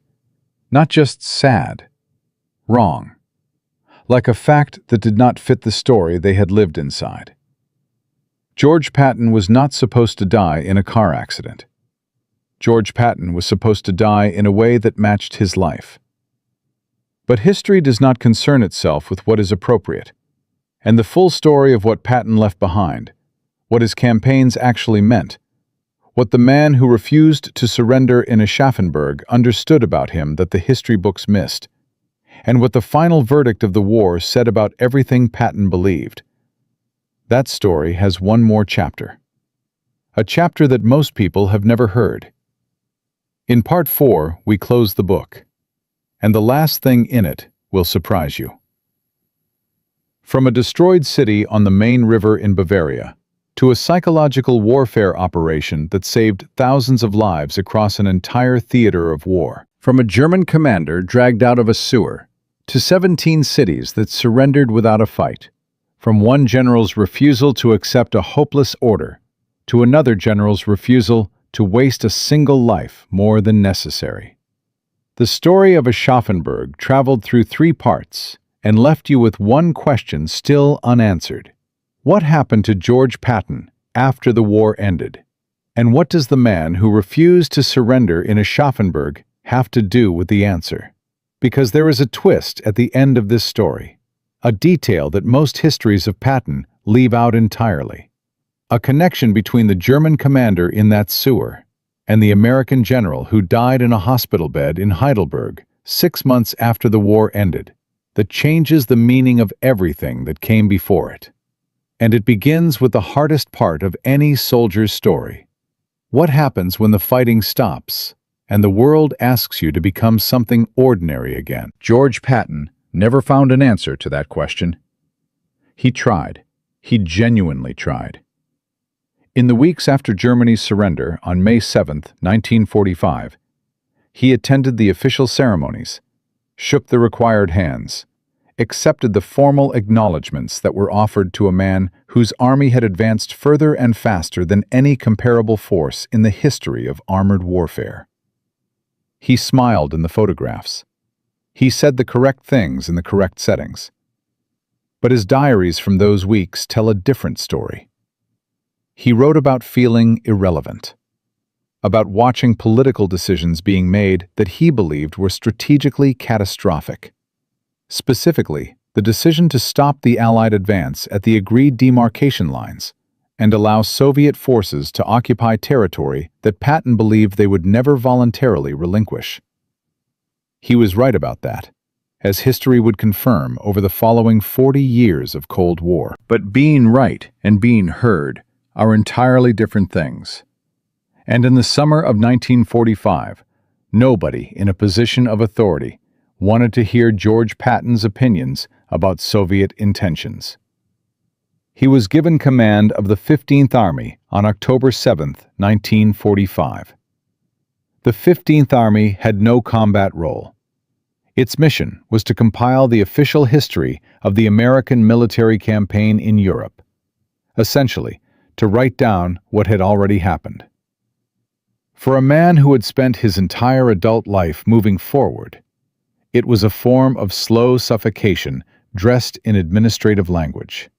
Not just sad, wrong. Like a fact that did not fit the story they had lived inside. George Patton was not supposed to die in a car accident. George Patton was supposed to die in a way that matched his life. But history does not concern itself with what is appropriate, and the full story of what Patton left behind, what his campaigns actually meant, what the man who refused to surrender in Aschaffenburg understood about him that the history books missed, and what the final verdict of the war said about everything Patton believed. That story has one more chapter. A chapter that most people have never heard. In Part 4, we close the book, and the last thing in it will surprise you. From a destroyed city on the Main River in Bavaria, to a psychological warfare operation that saved thousands of lives across an entire theater of war. From a German commander dragged out of a sewer, to 17 cities that surrendered without a fight. From one general's refusal to accept a hopeless order, to another general's refusal to waste a single life more than necessary. The story of Aschaffenburg traveled through 3 parts and left you with one question still unanswered. What happened to George Patton after the war ended? And what does the man who refused to surrender in Aschaffenburg have to do with the answer? Because there is a twist at the end of this story, a detail that most histories of Patton leave out entirely. A connection between the German commander in that sewer and the American general who died in a hospital bed in Heidelberg 6 months after the war ended, that changes the meaning of everything that came before it. And it begins with the hardest part of any soldier's story. What happens when the fighting stops and the world asks you to become something ordinary again? George Patton never found an answer to that question. He tried. He genuinely tried. In the weeks after Germany's surrender on May 7, 1945, he attended the official ceremonies, shook the required hands, accepted the formal acknowledgments that were offered to a man whose army had advanced further and faster than any comparable force in the history of armored warfare. He smiled in the photographs. He said the correct things in the correct settings. But his diaries from those weeks tell a different story. He wrote about feeling irrelevant, about watching political decisions being made that he believed were strategically catastrophic. Specifically, the decision to stop the Allied advance at the agreed demarcation lines and allow Soviet forces to occupy territory that Patton believed they would never voluntarily relinquish. He was right about that, as history would confirm over the following 40 years of Cold War. But being right and being heard are entirely different things. And in the summer of 1945, nobody in a position of authority wanted to hear George Patton's opinions about Soviet intentions. He was given command of the 15th Army on October 7, 1945. The 15th Army had no combat role. Its mission was to compile the official history of the American military campaign in Europe, essentially, to write down what had already happened. For a man who had spent his entire adult life moving forward, it was a form of slow suffocation dressed in administrative language.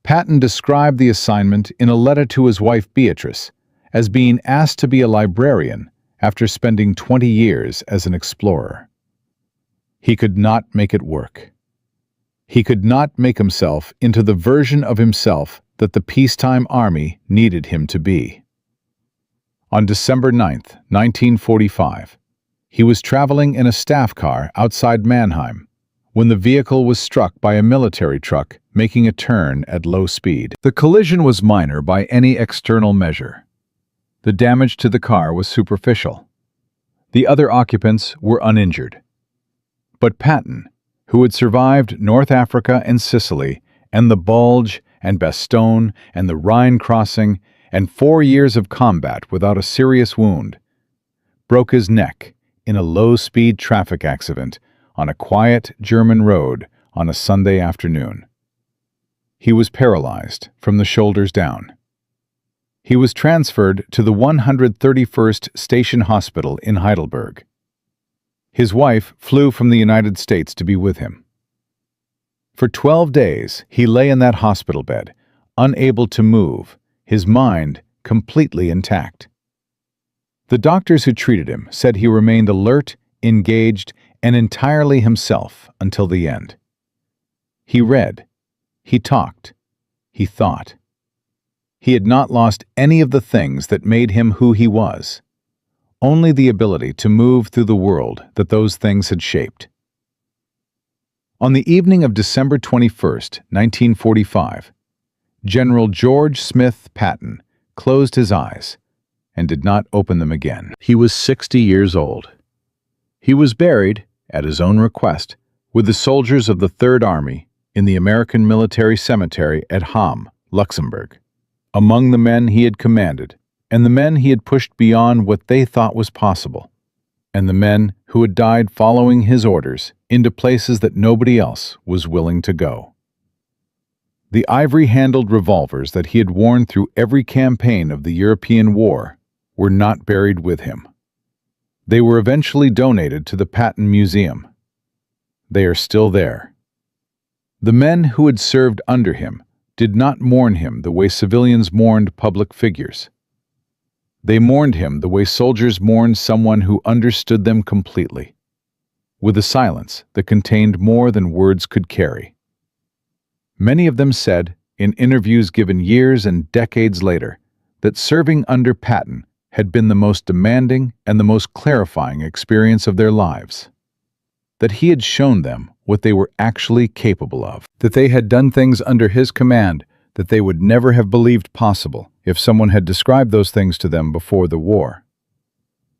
Patton described the assignment in a letter to his wife Beatrice as being asked to be a librarian after spending 20 years as an explorer. He could not make it work. He could not make himself into the version of himself that the peacetime army needed him to be. On December 9, 1945, he was traveling in a staff car outside Mannheim when the vehicle was struck by a military truck making a turn at low speed. The collision was minor by any external measure. The damage to the car was superficial. The other occupants were uninjured. But Patton, who had survived North Africa and Sicily, and the Bulge, and Bastogne, and the Rhine crossing, and 4 years of combat without a serious wound, broke his neck in a low-speed traffic accident on a quiet German road on a Sunday afternoon. He was paralyzed from the shoulders down. He was transferred to the 131st Station Hospital in Heidelberg. His wife flew from the United States to be with him. For 12 days, he lay in that hospital bed, unable to move, his mind completely intact. The doctors who treated him said he remained alert, engaged, and entirely himself until the end. He read, he talked, he thought. He had not lost any of the things that made him who he was, only the ability to move through the world that those things had shaped. On the evening of December 21, 1945, General George Smith Patton closed his eyes and did not open them again. He was 60 years old. He was buried, at his own request, with the soldiers of the Third Army in the American Military Cemetery at Hamm, Luxembourg, among the men he had commanded, and the men he had pushed beyond what they thought was possible, and the men who had died following his orders into places that nobody else was willing to go. The ivory-handled revolvers that he had worn through every campaign of the European war were not buried with him. They were eventually donated to the Patton Museum. They are still there. The men who had served under him did not mourn him the way civilians mourned public figures. They mourned him the way soldiers mourned someone who understood them completely, with a silence that contained more than words could carry. Many of them said, in interviews given years and decades later, that serving under Patton had been the most demanding and the most clarifying experience of their lives. That he had shown them what they were actually capable of. That they had done things under his command that they would never have believed possible if someone had described those things to them before the war.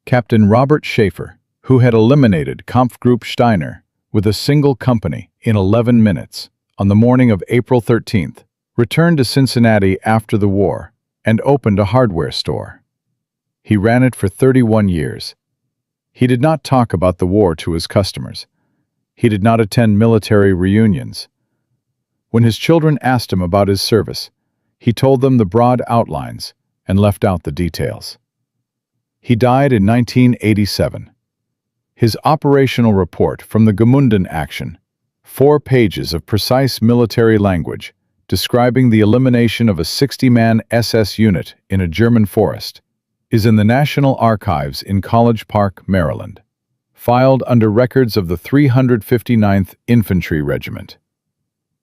Captain Robert Schaefer, who had eliminated Kampfgruppe Steiner with a single company in 11 minutes on the morning of April 13th, returned to Cincinnati after the war and opened a hardware store. He ran it for 31 years. He did not talk about the war to his customers. He did not attend military reunions. When his children asked him about his service, he told them the broad outlines and left out the details. He died in 1987. His operational report from the Gmunden action, 4 pages of precise military language describing the elimination of a 60-man SS unit in a German forest, is in the National Archives in College Park, Maryland, filed under records of the 359th Infantry Regiment.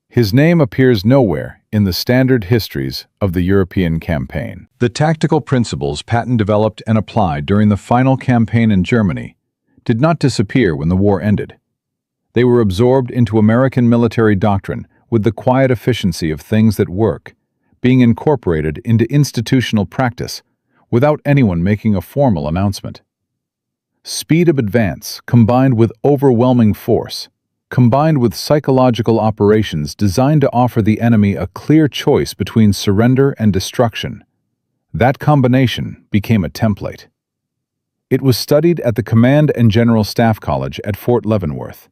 His name appears nowhere in the standard histories of the European campaign. The tactical principles Patton developed and applied during the final campaign in Germany did not disappear when the war ended. They were absorbed into American military doctrine with the quiet efficiency of things that work, being incorporated into institutional practice without anyone making a formal announcement. Speed of advance combined with overwhelming force, combined with psychological operations designed to offer the enemy a clear choice between surrender and destruction. That combination became a template. It was studied at the Command and General Staff College at Fort Leavenworth.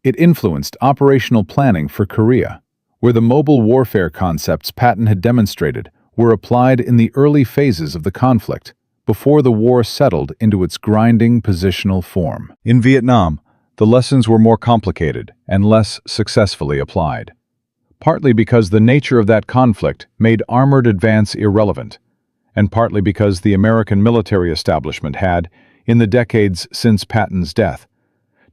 It influenced operational planning for Korea, where the mobile warfare concepts Patton had demonstrated were applied in the early phases of the conflict, before the war settled into its grinding positional form. In Vietnam, the lessons were more complicated and less successfully applied, partly because the nature of that conflict made armored advance irrelevant, and partly because the American military establishment had, in the decades since Patton's death,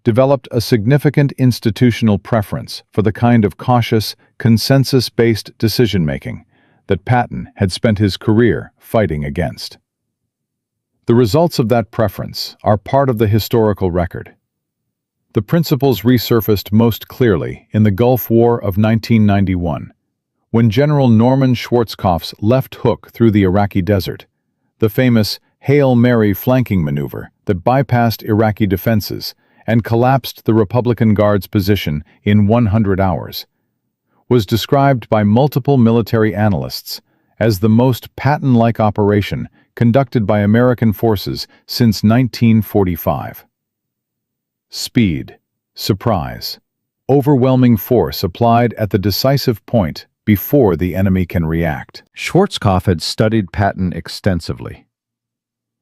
developed a significant institutional preference for the kind of cautious, consensus-based decision-making that Patton had spent his career fighting against. The results of that preference are part of the historical record. The principles resurfaced most clearly in the Gulf War of 1991, when General Norman Schwarzkopf's left hook through the Iraqi desert, the famous Hail Mary flanking maneuver that bypassed Iraqi defenses and collapsed the Republican Guard's position in 100 hours, was described by multiple military analysts as the most Patton-like operation conducted by American forces since 1945. Speed, surprise, overwhelming force applied at the decisive point before the enemy can react. Schwarzkopf had studied Patton extensively.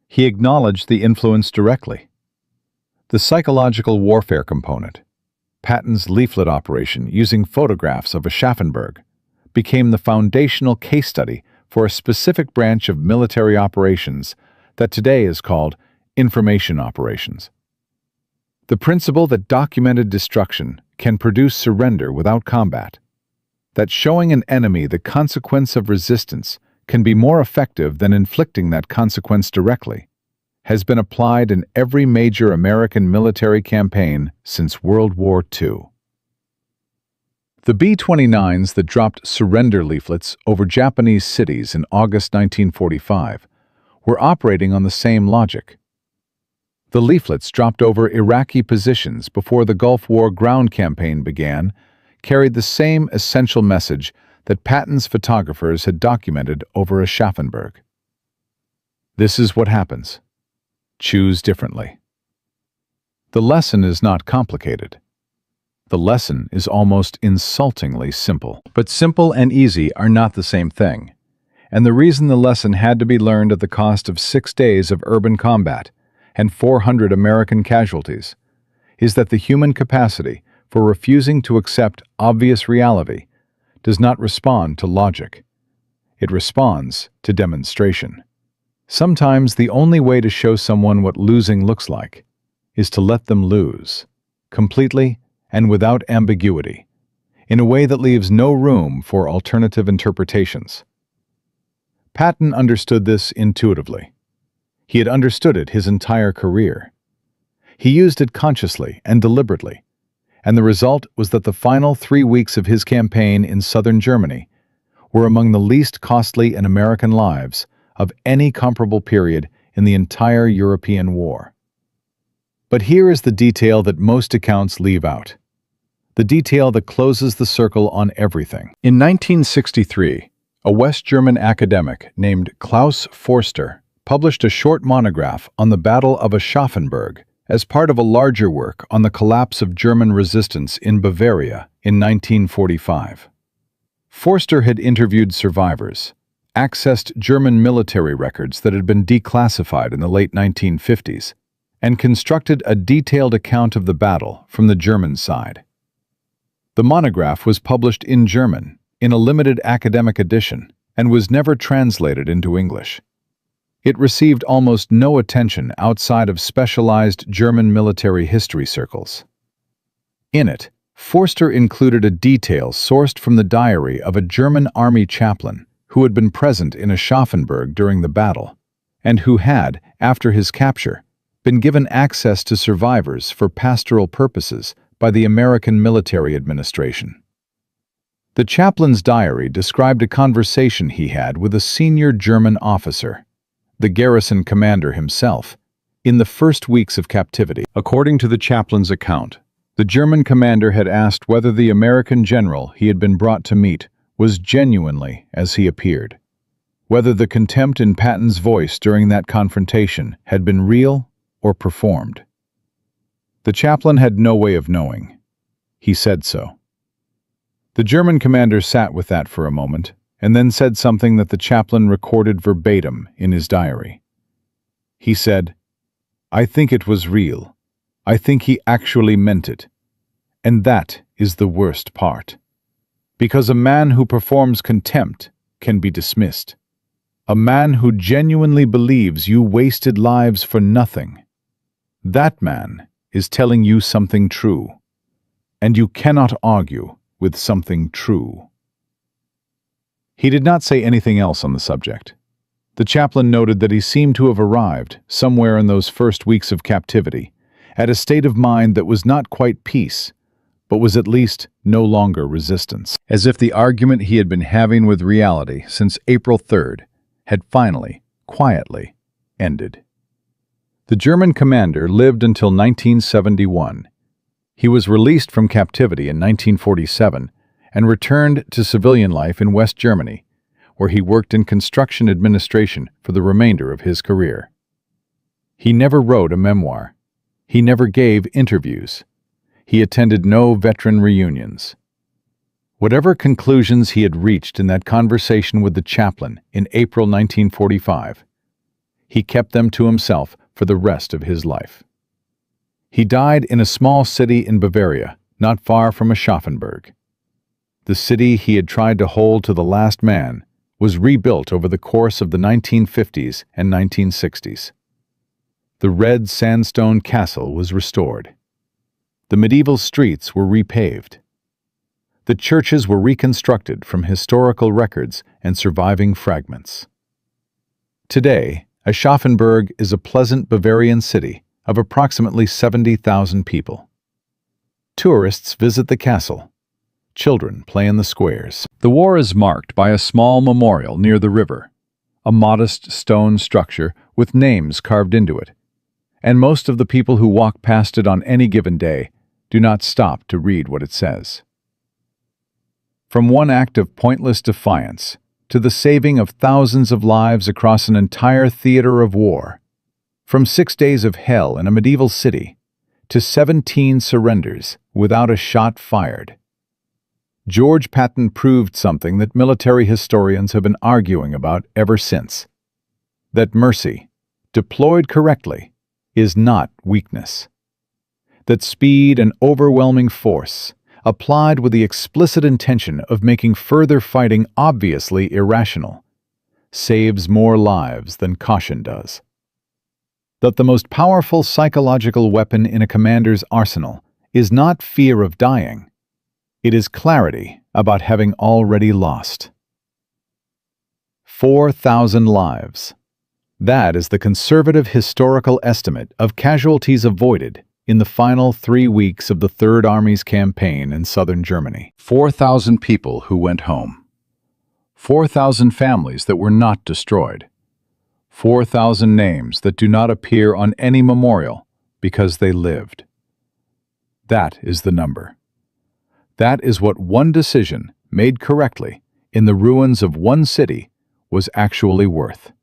He acknowledged the influence directly. The psychological warfare component, Patton's leaflet operation using photographs of Aschaffenburg, became the foundational case study for a specific branch of military operations that today is called information operations. The principle that documented destruction can produce surrender without combat, that showing an enemy the consequence of resistance can be more effective than inflicting that consequence directly, has been applied in every major American military campaign since World War II. The B-29s that dropped surrender leaflets over Japanese cities in August 1945 were operating on the same logic. The leaflets dropped over Iraqi positions before the Gulf War ground campaign began carried the same essential message that Patton's photographers had documented over Aschaffenburg. This is what happens. Choose differently. The lesson is not complicated. The lesson is almost insultingly simple. But simple and easy are not the same thing. And the reason the lesson had to be learned at the cost of 6 days of urban combat and 400 American casualties is that the human capacity for refusing to accept obvious reality does not respond to logic. It responds to demonstration. Sometimes the only way to show someone what losing looks like is to let them lose, completely and without ambiguity, in a way that leaves no room for alternative interpretations. Patton understood this intuitively. He had understood it his entire career. He used it consciously and deliberately, and the result was that the final 3 weeks of his campaign in southern Germany were among the least costly in American lives of any comparable period in the entire European war. But here is the detail that most accounts leave out. The detail that closes the circle on everything. In 1963, a West German academic named Klaus Forster published a short monograph on the Battle of Aschaffenburg as part of a larger work on the collapse of German resistance in Bavaria in 1945. Forster had interviewed survivors, accessed German military records that had been declassified in the late 1950s, and constructed a detailed account of the battle from the German side. The monograph was published in German, in a limited academic edition, and was never translated into English. It received almost no attention outside of specialized German military history circles. In it, Forster included a detail sourced from the diary of a German army chaplain who had been present in Aschaffenburg during the battle, and who had, after his capture, been given access to survivors for pastoral purposes by the American military administration. The chaplain's diary described a conversation he had with a senior German officer, the garrison commander himself, in the first weeks of captivity. According to the chaplain's account, the German commander had asked whether the American general he had been brought to meet was genuinely as he appeared, whether the contempt in Patton's voice during that confrontation had been real or performed. The chaplain had no way of knowing. He said so. The German commander sat with that for a moment, and then said something that the chaplain recorded verbatim in his diary. He said, "I think it was real. I think he actually meant it. And that is the worst part. Because a man who performs contempt can be dismissed. A man who genuinely believes you wasted lives for nothing. That man is telling you something true, and you cannot argue with something true." He did not say anything else on the subject. The chaplain noted that he seemed to have arrived, somewhere in those first weeks of captivity, at a state of mind that was not quite peace, but was at least no longer resistance. As if the argument he had been having with reality since April 3rd had finally, quietly, ended. The German commander lived until 1971. He was released from captivity in 1947 and returned to civilian life in West Germany, where he worked in construction administration for the remainder of his career. He never wrote a memoir. He never gave interviews. He attended no veteran reunions. Whatever conclusions he had reached in that conversation with the chaplain in April 1945, he kept them to himself for the rest of his life. He died in a small city in Bavaria, not far from Aschaffenburg. The city he had tried to hold to the last man was rebuilt over the course of the 1950s and 1960s. The red sandstone castle was restored. The medieval streets were repaved. The churches were reconstructed from historical records and surviving fragments. Today, Aschaffenburg is a pleasant Bavarian city of approximately 70,000 people. Tourists visit the castle. Children play in the squares. The war is marked by a small memorial near the river, a modest stone structure with names carved into it, and most of the people who walk past it on any given day do not stop to read what it says. From one act of pointless defiance to the saving of thousands of lives across an entire theater of war, from 6 days of hell in a medieval city to 17 surrenders without a shot fired, George Patton proved something that military historians have been arguing about ever since: that mercy, deployed correctly, is not weakness. That speed and overwhelming force, applied with the explicit intention of making further fighting obviously irrational, saves more lives than caution does. That the most powerful psychological weapon in a commander's arsenal is not fear of dying. It is clarity about having already lost. 4,000 lives. That is the conservative historical estimate of casualties avoided in the final 3 weeks of the Third Army's campaign in southern Germany. 4,000 people who went home. 4,000 families that were not destroyed. 4,000 names that do not appear on any memorial because they lived. That is the number. That is what one decision, made correctly, in the ruins of one city, was actually worth.